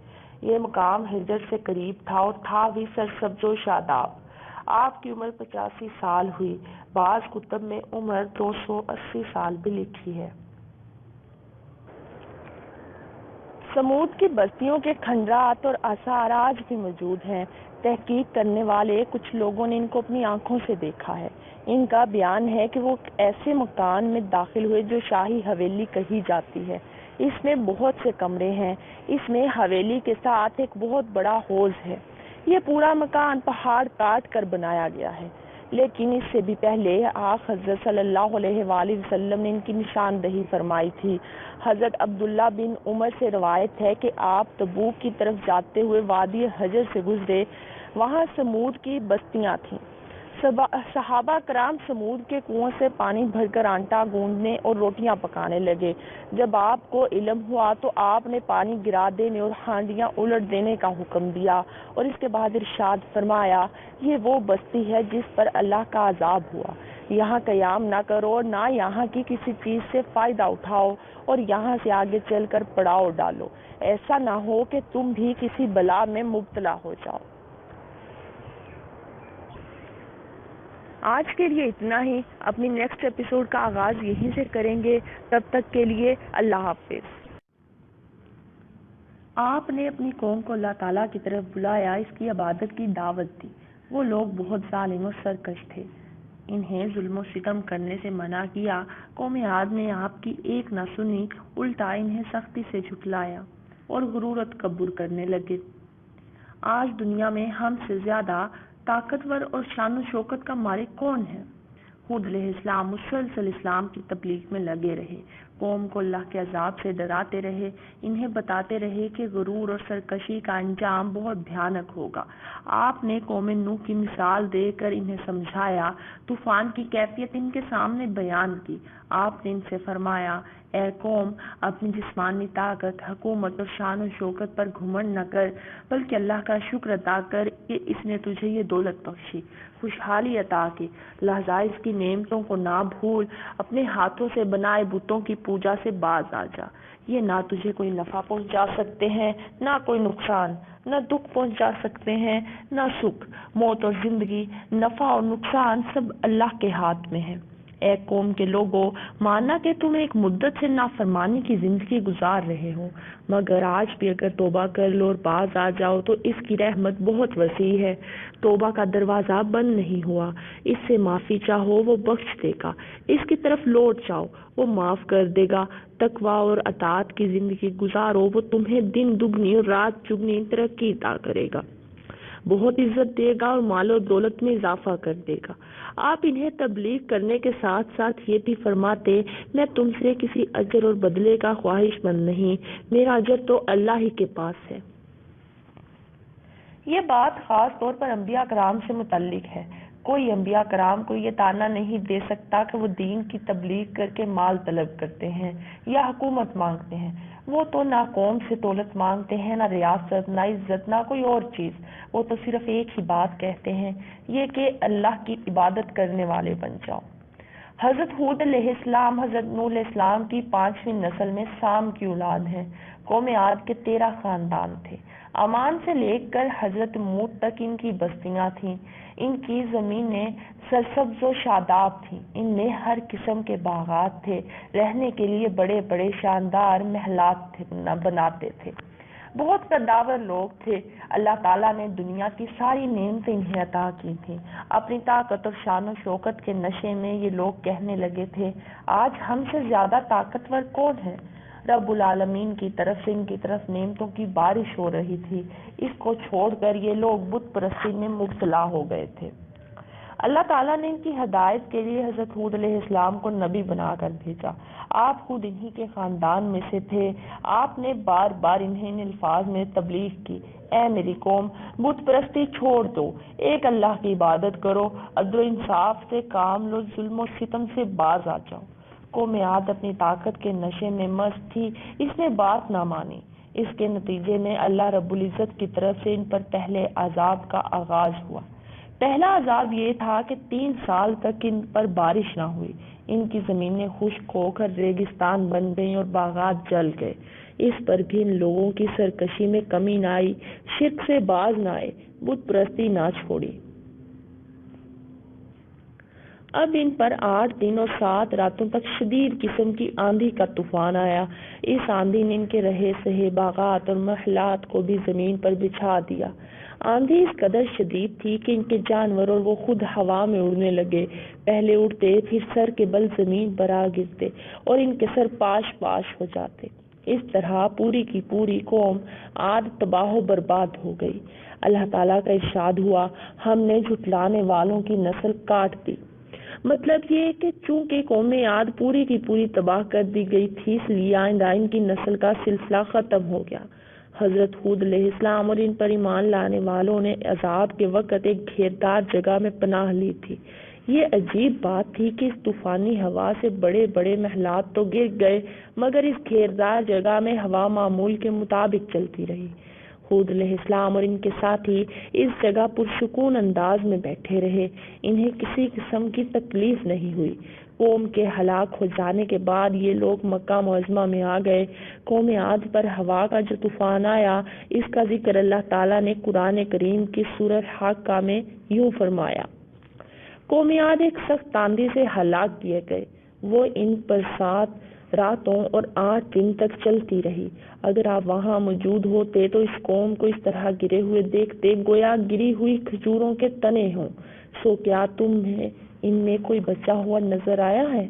یہ مقام ہجر سے قریب تھا اور تھا بھی سرسبز و شاداب۔ آپ کی عمر 85 سال ہوئی، بعض کتب میں عمر 280 سال بھی لکھی ہے۔ سمود کی بستیوں کے کھنڈرات اور آثار آج بھی موجود ہیں۔ تحقیق کرنے والے کچھ لوگوں نے ان کو اپنی آنکھوں سے دیکھا ہے۔ ان کا بیان ہے کہ وہ ایسے مکان میں داخل ہوئے جو شاہی حویلی کہی جاتی ہے۔ اس میں بہت سے کمرے ہیں۔ اس میں حویلی کے ساتھ ایک بہت بڑا حوض ہے۔ یہ پورا مکان پہاڑ کاٹ کر بنایا گیا ہے، لیکن اس سے بھی پہلے آقا حضرت صلی اللہ علیہ وآلہ وسلم نے ان کی نشاندہی فرمائی تھی۔ حضرت عبداللہ بن عمر سے روایت ہے کہ آپ تبوک کی طرف جاتے ہوئے وادی حجر سے گزرے۔ وہاں سمود کی بستیاں تھیں۔ صحابہ کرام سمود کے کنویں سے پانی بھر کر آٹا گوندنے اور روٹیاں پکانے لگے۔ جب آپ کو علم ہوا تو آپ نے پانی گرا دینے اور ہانڈیاں الٹ دینے کا حکم دیا، اور اس کے بعد ارشاد فرمایا، یہ وہ بستی ہے جس پر اللہ کا عذاب ہوا۔ یہاں قیام نہ کرو اور نہ یہاں کی کسی چیز سے فائدہ اٹھاؤ، اور یہاں سے آگے چل کر پڑاؤ ڈالو، ایسا نہ ہو کہ تم بھی کسی بلا میں مبتلا ہو جاؤ۔ آج کے لیے اتنا ہی۔ اپنی نیکسٹ ایپیسوڈ کا آغاز یہیں سے کریں گے۔ تب تک کے لیے اللہ حافظ۔ آپ نے اپنی قوم کو اللہ تعالیٰ کی طرف بلایا، اس کی عبادت کی دعوت دی۔ وہ لوگ بہت ظالم اور سرکش تھے، انہیں ظلم و ستم کرنے سے منع کیا۔ قوم عاد نے آپ کی ایک نہ سنی، الٹا انہیں سختی سے جھٹلایا اور غرور و تکبر کرنے لگے۔ آج دنیا میں ہم سے زیادہ طاقتور اور شان و شوکت کا مالک کون ہے؟ ہود علیہ السلام مسلسل اسلام کی تبلیغ میں لگے رہے، قوم کو اللہ کے عذاب سے ڈراتے رہے، انہیں بتاتے رہے کہ غرور اور سرکشی کا انجام بہت بھیانک ہوگا۔ آپ نے قوم نوح کی مثال دے کر انہیں سمجھایا، طوفان کی کیفیت ان کے سامنے بیان کی۔ آپ نے ان سے فرمایا، اے قوم، اپنی جسمانی طاقت، حکومت اور شان و شوکت پر گھمنڈ نہ کر، بلکہ اللہ کا شکر ادا کر کہ اس نے تجھے یہ دولت بخشی، خوشحالی عطا کی۔ لہذا اس کی نعمتوں کو نہ بھول، اپنے ہاتھوں سے بنائے بتوں کی پوجا سے باز آ جا۔ یہ نہ تجھے کوئی نفع پہنچا سکتے ہیں، نہ کوئی نقصان، نہ دکھ پہنچا سکتے ہیں، نہ سکھ۔ موت اور زندگی، نفع اور نقصان سب اللہ کے ہاتھ میں ہے۔ اے قوم کے لوگوں، مانا کہ تم ایک مدت سے نافرمانی کی زندگی گزار رہے ہو، مگر آج بھی اگر توبہ کر لو اور باز آ جاؤ تو اس کی رحمت بہت وسیع ہے۔ توبہ کا دروازہ بند نہیں ہوا، اس سے معافی چاہو وہ بخش دے گا، اس کی طرف لوٹ جاؤ وہ معاف کر دے گا۔ تقویٰ اور اطاعت کی زندگی گزارو، وہ تمہیں دن دگنی اور رات چگنی ترقی عطا کرے گا، بہت عزت دے گا اور مال و دولت میں اضافہ کر دے گا۔ آپ انہیں تبلیغ کرنے کے ساتھ ساتھ یہ بھی فرماتے، میں تم سے کسی اجر اور بدلے کا خواہش مند نہیں، میرا اجر تو اللہ ہی کے پاس ہے۔ یہ بات خاص طور پر انبیاء کرام سے متعلق ہے۔ کوئی انبیاء کرام کو یہ طعنہ نہیں دے سکتا کہ وہ دین کی تبلیغ کر کے مال طلب کرتے ہیں یا حکومت مانگتے ہیں۔ وہ تو نہ قوم سے دولت مانگتے ہیں، نہ ریاست، نہ عزت، نہ کوئی اور چیز۔ وہ تو صرف ایک ہی بات کہتے ہیں، یہ کہ اللہ کی عبادت کرنے والے بن جاؤ۔ حضرت ہود علیہ السلام حضرت نوح علیہ السلام کی 5ویں نسل میں سام کی اولاد ہیں۔ قوم عاد کے 13 خاندان تھے۔ امان سے لے کر حضرت موت تک ان کی بستیاں تھیں۔ ان کی زمینیں سرسبز و شاداب تھیں، ان میں ہر قسم کے باغات تھے، رہنے کے لیے بڑے بڑے شاندار محلات بناتے تھے، بہت قداور لوگ تھے۔ اللہ تعالیٰ نے دنیا کی ساری نعمتیں انہیں عطا کی تھیں۔ اپنی طاقت اور شان و شوکت کے نشے میں یہ لوگ کہنے لگے تھے، آج ہم سے زیادہ طاقتور کون ہے؟ رب العالمین کی طرف سے ان کی طرف نعمتوں کی بارش ہو رہی تھی، اس کو چھوڑ کر یہ لوگ بت پرستی میں مبتلا ہو گئے تھے۔ اللہ تعالیٰ نے ان کی ہدایت کے لیے حضرت ہود علیہ السلام کو نبی بنا کر بھیجا۔ آپ خود انہی کے خاندان میں سے تھے۔ آپ نے بار بار انہیں ان الفاظ میں تبلیغ کی، اے میری قوم، بت پرستی چھوڑ دو، ایک اللہ کی عبادت کرو، عدل و انصاف سے کام لو، ظلم و ستم سے باز آ جاؤ۔ قوم عاد اپنی طاقت کے نشے میں مست تھی، اس نے بات نہ مانی۔ اس کے نتیجے میں اللہ رب العزت کی طرف سے ان پر پہلے عذاب کا آغاز ہوا۔ پہلا عذاب یہ تھا کہ 3 سال تک ان پر بارش نہ ہوئی، ان کی زمینیں خشک ہو کر ریگستان بن گئیں اور باغات جل گئے۔ اس پر بھی ان لوگوں کی سرکشی میں کمی نہ آئی، شرک سے باز نہ آئے، بت پرستی نہ چھوڑی۔ اب ان پر 8 دن اور 7 راتوں تک شدید قسم کی آندھی کا طوفان آیا۔ اس آندھی نے ان کے رہے سہے باغات اور محلات کو بھی زمین پر بچھا دیا۔ آندھی اس قدر شدید تھی کہ ان کے جانور اور وہ خود ہوا میں اڑنے لگے، پہلے اڑتے پھر سر کے بل زمین پر آ گرتے اور ان کے سر پاش پاش ہو جاتے۔ اس طرح پوری کی پوری قوم عاد تباہ و برباد ہو گئی۔ اللہ تعالیٰ کا ارشاد ہوا، ہم نے جھٹلانے والوں کی نسل کاٹ دی۔ مطلب یہ کہ چونکہ قوم عاد پوری کی پوری تباہ کر دی گئی تھی، اس لیے آئندہ ان کی نسل کا سلسلہ ختم ہو گیا۔ حضرت ہود علیہ السلام اور ان پر ایمان لانے والوں نے عذاب کے وقت ایک گھیردار جگہ میں پناہ لی تھی۔ یہ عجیب بات تھی کہ اس طوفانی ہوا سے بڑے بڑے محلات تو گر گئے، مگر اس گھیردار جگہ میں ہوا معمول کے مطابق چلتی رہی۔ ہود علیہ السلام اور ان کے ساتھی اس جگہ پرسکون انداز میں بیٹھے رہے، انہیں کسی قسم کی تکلیف نہیں ہوئی۔ قوم کے ہلاک ہو جانے کے بعد یہ لوگ مکہ معظمہ میں آ گئے۔ قوم عاد پر ہوا کا جو طوفان آیا، اس کا ذکر اللہ تعالیٰ نے قرآن کریم کی سورہ حاقہ میں یوں فرمایا: قوم عاد ایک سخت آندھی سے ہلاک کیے گئے، وہ ان پر 7 راتوں اور 8 دن تک چلتی رہی۔ اگر آپ وہاں موجود ہوتے تو اس قوم کو اس طرح گرے ہوئے دیکھتے گویا گری ہوئی کھجوروں کے تنے ہوں۔ سو کیا تمہیں ان میں کوئی بچا ہوا نظر آیا ہے؟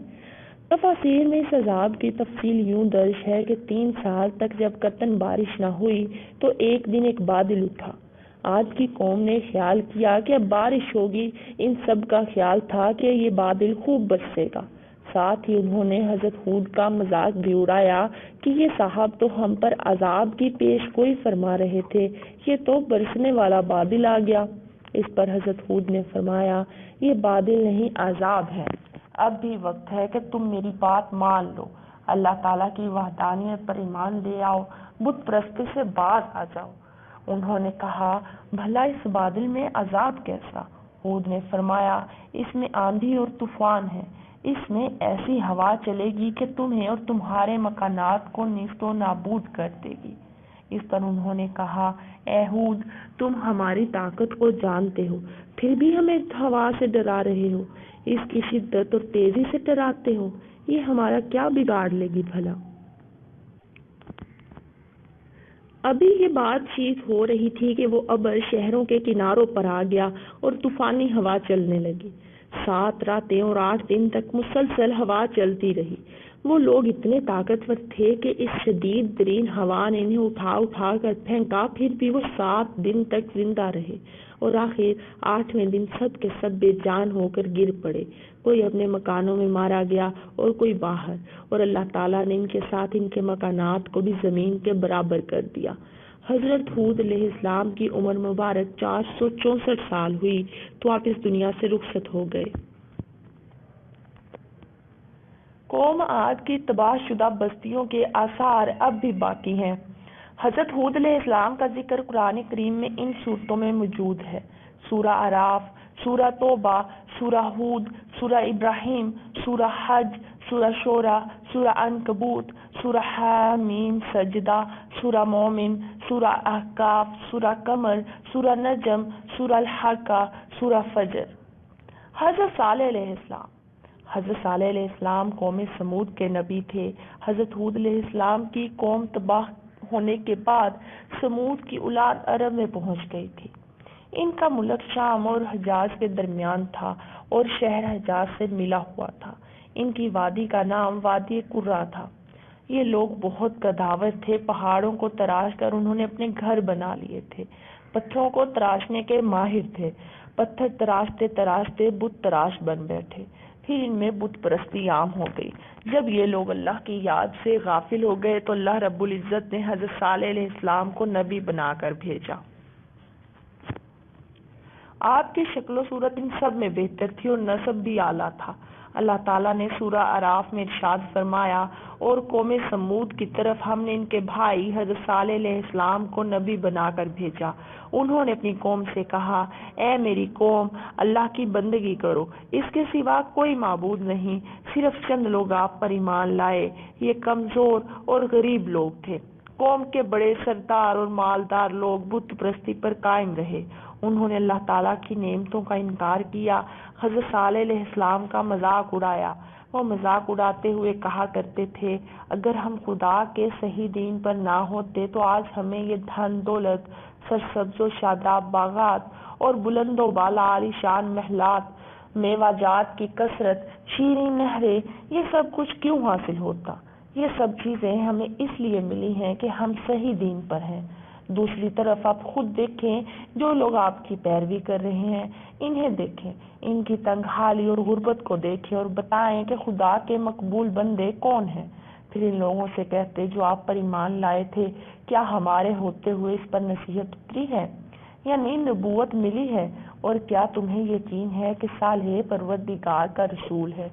تفاسیر میں اس عذاب کی تفصیل یوں درج ہے کہ 3 سال تک جب قطعاً بارش نہ ہوئی تو ایک دن ایک بادل اٹھا۔ آج کی قوم نے خیال کیا کہ اب بارش ہوگی، ان سب کا خیال تھا کہ یہ بادل خوب برسے گا۔ ساتھ ہی انہوں نے حضرت ہود کا مذاق بھی اڑایا کہ یہ صاحب تو ہم پر عذاب کی پیش گوئی فرما رہے تھے، یہ تو برسنے والا بادل آ گیا۔ اس پر حضرت ہود نے فرمایا، یہ بادل نہیں عذاب ہے، اب بھی وقت ہے کہ تم میری بات مان لو، اللہ تعالیٰ کی وحدانیت پر ایمان لے آؤ، بت پرستی سے باز آ جاؤ۔ انہوں نے کہا، بھلا اس بادل میں عذاب کیسا؟ ہود نے فرمایا، اس میں آندھی اور طوفان ہے، اس میں ایسی ہوا چلے گی کہ تمہیں اور تمہارے مکانات کو نیست و نابود کر دے گی۔ اس پر انہوں نے کہا، اے ہود، تم ہماری طاقت کو جانتے ہو، پھر بھی ہمیں ہوا سے ڈرا رہے ہو، اس کی شدت اور تیزی سے ڈراتے ہو، یہ ہمارا کیا بگاڑ لے گی بھلا؟ ابھی یہ بات چیت ہو رہی تھی کہ وہ ابر شہروں کے کناروں پر آ گیا اور طوفانی ہوا چلنے لگی۔ 7 راتیں اور 8 دن تک مسلسل ہوا چلتی رہی۔ وہ لوگ اتنے طاقتور تھے کہ اس شدید ترین ہوا نے انہیں اٹھا اٹھا کر پھینکا، پھر بھی وہ 7 دن تک زندہ رہے اور آخر 8ویں دن سب کے سب بے جان ہو کر گر پڑے۔ کوئی اپنے مکانوں میں مارا گیا اور کوئی باہر، اور اللہ تعالیٰ نے ان کے ساتھ ان کے مکانات کو بھی زمین کے برابر کر دیا۔ حضرت ہود علیہ السلام کی عمر مبارک 464 سال ہوئی تو آپ اس دنیا سے رخصت ہو گئے۔ قوم عاد کی تباہ شدہ بستیوں کے آثار اب بھی باقی ہیں۔ حضرت ہود علیہ السلام کا ذکر قرآن کریم میں ان صورتوں میں موجود ہے: سورہ اعراف، سورہ توبہ، سورہ ہود، سورہ ابراہیم، سورہ حج، سورہ شورى، سورہ عنکبوت، سورہ حامیم سجدہ، سورہ مومن، سورہ احقاف، سورہ قمر، سورہ نجم، سورہ الحاقہ، سورہ فجر۔ حضرت صالح علیہ السلام علیہ السلام قوم سمود کے نبی تھے۔ حضرت ہود علیہ السلام کی قوم تباہ ہونے کے بعد سمود کی اولاد عرب میں پہنچ گئی تھی۔ ان کا ملک شام اور حجاز کے درمیان تھا اور شہر حجاز سے ملا ہوا تھا۔ ان کی وادی کا نام وادی قرہ تھا۔ یہ لوگ بہت قداور تھے، پہاڑوں کو تراش کر انہوں نے اپنے گھر بنا لیے تھے، پتھروں کو تراشنے کے ماہر تھے، پتھر تراشتے تراشتے بت تراش بن بیٹھے۔ پھر ان میں بت پرستی عام ہو گئی۔ جب یہ لوگ اللہ کی یاد سے غافل ہو گئے تو اللہ رب العزت نے حضرت صالح علیہ السلام کو نبی بنا کر بھیجا۔ آپ کی شکل و صورت ان سب میں بہتر تھی اور نسب بھی اعلیٰ تھا۔ اللہ تعالیٰ نے سورہ اعراف میں ارشاد فرمایا، اور قوم سمود کی طرف ہم نے ان کے بھائی حضرت صالح علیہ السلام کو نبی بنا کر بھیجا۔ انہوں نے اپنی قوم سے کہا، اے میری قوم، اللہ کی بندگی کرو، اس کے سوا کوئی معبود نہیں، صرف چند لوگ آپ پر ایمان لائے، یہ کمزور اور غریب لوگ تھے۔ قوم کے بڑے سردار اور مالدار لوگ بت پرستی پر قائم رہے، انہوں نے اللہ تعالیٰ کی نعمتوں کا انکار کیا، حضرت صالح علیہ السلام کا مذاق اڑایا۔ وہ مذاق اڑاتے ہوئے کہا کرتے تھے، اگر ہم خدا کے صحیح دین پر نہ ہوتے تو آج ہمیں یہ دھن دولت، سرسبز و شاداب باغات اور بلند و بالا عالیشان محلات، میوہ جات کی کثرت، شیریں نہریں، یہ سب کچھ کیوں حاصل ہوتا؟ یہ سب چیزیں ہمیں اس لیے ملی ہیں کہ ہم صحیح دین پر ہیں۔ دوسری طرف آپ خود دیکھیں، جو لوگ آپ کی پیروی کر رہے ہیں، انہیں دیکھیں، ان کی تنگ حالی اور غربت کو دیکھیں اور بتائیں کہ خدا کے مقبول بندے کون ہیں۔ پھر ان لوگوں سے کہتے جو آپ پر ایمان لائے تھے، کیا ہمارے ہوتے ہوئے اس پر نصیحت اتری ہے؟ یعنی نبوت ملی ہے، اور کیا تمہیں یقین ہے کہ صالح پروردگار کا رسول ہے؟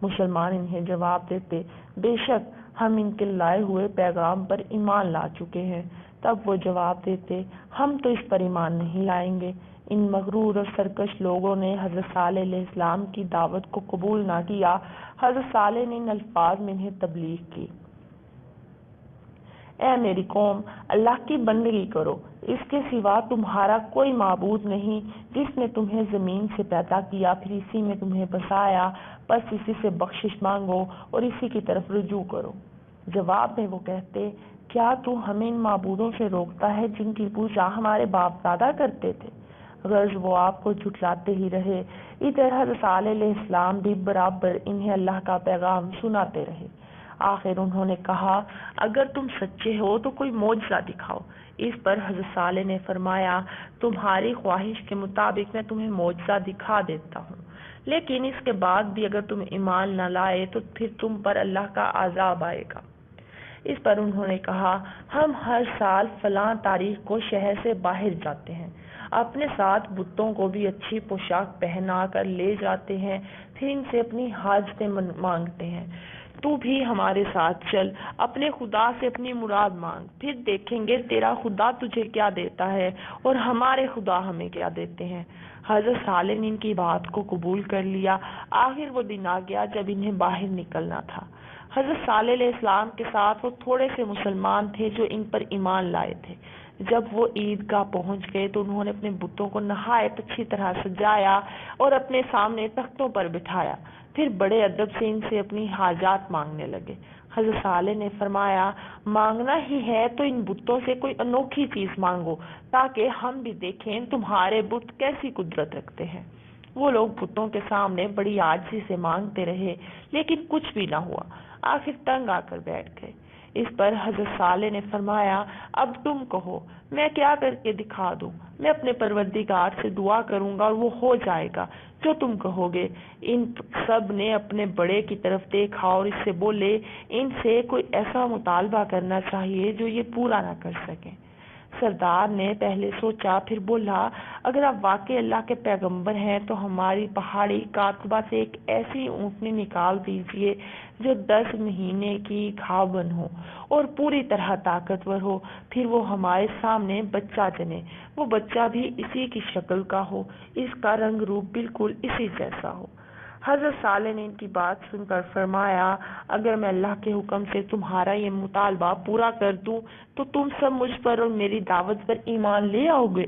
مسلمان انہیں جواب دیتے، بے شک ہم ان کے لائے ہوئے پیغام پر ایمان لا چکے ہیں۔ تب وہ جواب دیتے، ہم تو اس پر ایمان نہیں لائیں گے۔ ان مغرور اور سرکش لوگوں نے حضرت صالح علیہ السلام کی دعوت کو قبول نہ کیا۔ حضرت صالح نے ان الفاظ میں انہیں تبلیغ کی، اے میری قوم، اللہ کی بندگی کرو، اس کے سوا تمہارا کوئی معبود نہیں، جس نے تمہیں زمین سے پیدا کیا، پھر اسی میں تمہیں بسایا، بس اسی سے بخشش مانگو اور اسی کی طرف رجوع کرو۔ جواب میں وہ کہتے، کیا تو ہمیں ان معبودوں سے روکتا ہے جن کی پوجا ہمارے باپ دادا کرتے تھے؟ غرض وہ آپ کو جھٹلاتے ہی رہے۔ ادھر حضرت صالح علیہ السلام بھی برابر انہیں اللہ کا پیغام سناتے رہے۔ آخر انہوں نے کہا، اگر تم سچے ہو تو کوئی معجزہ دکھاؤ۔ اس پر حضرت صالح نے فرمایا، تمہاری خواہش کے مطابق میں تمہیں معجزہ دکھا دیتا ہوں، لیکن اس کے بعد بھی اگر تم ایمان نہ لائے تو پھر تم پر اللہ کا عذاب آئے گا۔ اس پر انہوں نے کہا، ہم ہر سال فلاں تاریخ کو شہر سے باہر جاتے ہیں، اپنے ساتھ بتوں کو بھی اچھی پوشاک پہنا کر لے جاتے ہیں، پھر ان سے اپنی حاجتیں مانگتے ہیں۔ تو بھی ہمارے ساتھ چل، اپنے خدا سے اپنی مراد مانگ، پھر دیکھیں گے تیرا خدا تجھے کیا دیتا ہے اور ہمارے خدا ہمیں کیا دیتے ہیں۔ حضرت صالح نے ان کی بات کو قبول کر لیا۔ آخر وہ دن آ گیا جب انہیں باہر نکلنا تھا۔ حضرت صالح علیہ السلام کے ساتھ وہ تھوڑے سے مسلمان تھے جو ان پر ایمان لائے تھے۔ جب وہ عیدگاہ پہنچ گئے تو انہوں نے اپنے بتوں کو نہایت اچھی طرح سجایا اور اپنے سامنے تختوں پر بٹھایا، پھر بڑے ادب سے ان سے اپنی حاجات مانگنے لگے۔ حضرت صالح نے فرمایا، مانگنا ہی ہے تو ان بتوں سے کوئی انوکھی چیز مانگو تاکہ ہم بھی دیکھیں تمہارے بت کیسی قدرت رکھتے ہیں۔ وہ لوگ بتوں کے سامنے بڑی عاجزی سے مانگتے رہے، لیکن کچھ بھی نہ ہوا۔ آخر تنگ آ کر بیٹھ گئے۔ اس پر حضرت صالح نے فرمایا، اب تم کہو، میں کیا کر کے دکھا دوں؟ میں اپنے پروردگار سے دعا کروں گا اور وہ ہو جائے گا جو تم کہو گے۔ ان سب نے اپنے بڑے کی طرف دیکھا اور اس سے بولے، ان سے کوئی ایسا مطالبہ کرنا چاہیے جو یہ پورا نہ کر سکیں۔ سردار نے پہلے سوچا، پھر بولا، اگر آپ واقعی اللہ کے پیغمبر ہیں تو ہماری پہاڑی کاتبہ سے ایک ایسی اونٹنی نکال دیجیے جو 10 مہینے کی گھاون ہو اور پوری طرح طاقتور ہو، پھر وہ ہمارے سامنے بچہ جنے، وہ بچہ بھی اسی کی شکل کا ہو، اس کا رنگ روپ بالکل اسی جیسا ہو۔ حضرت صالح نے ان کی بات سن کر فرمایا، اگر میں اللہ کے حکم سے تمہارا یہ مطالبہ پورا کر دوں تو تم سب مجھ پر اور میری دعوت پر ایمان لے آؤ گے؟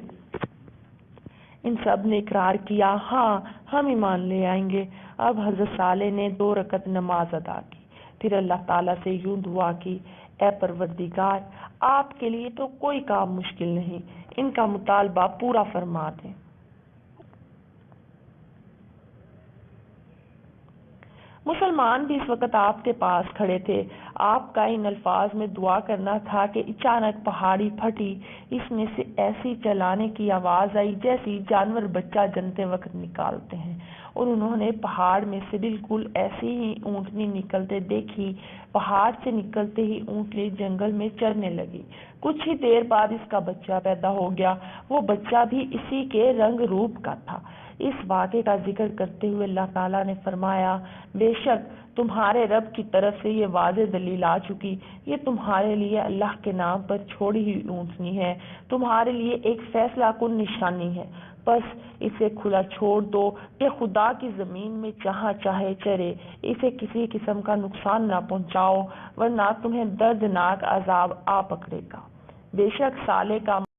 ان سب نے اقرار کیا، ہاں ہم ایمان لے آئیں گے۔ اب حضرت صالح نے 2 رکعت نماز ادا کی، پھر اللہ تعالیٰ سے یوں دعا کی، اے پروردگار، آپ کے لیے تو کوئی کام مشکل نہیں، ان کا مطالبہ پورا فرما دیں۔ مسلمان بھی اس وقت آپ کے پاس کھڑے تھے۔ آپ کا ان الفاظ میں دعا کرنا تھا کہ اچانک پہاڑی پھٹی، اس میں سے ایسی چلانے کی آواز آئی جیسی جانور بچہ جنتے وقت نکالتے ہیں، اور انہوں نے پہاڑ میں سے بالکل ایسی ہی اونٹنی نکلتے دیکھی۔ پہاڑ سے نکلتے ہی اونٹنی جنگل میں چرنے لگی۔ کچھ ہی دیر بعد اس کا بچہ پیدا ہو گیا، وہ بچہ بھی اسی کے رنگ روپ کا تھا۔ اس واقعے کا ذکر کرتے ہوئے اللہ تعالیٰ نے فرمایا، بے شک تمہارے رب کی طرف سے یہ واضح دلیل آ چکی، یہ تمہارے لیے اللہ کے نام پر چھوڑی ہوئی اونٹنی ہے، تمہارے لیے ایک فیصلہ کن نشانی ہے۔ بس اسے کھلا چھوڑ دو کہ خدا کی زمین میں جہاں چاہے چرے، اسے کسی قسم کا نقصان نہ پہنچاؤ ورنہ تمہیں دردناک عذاب آ پکڑے گا۔ بے شک صالح کا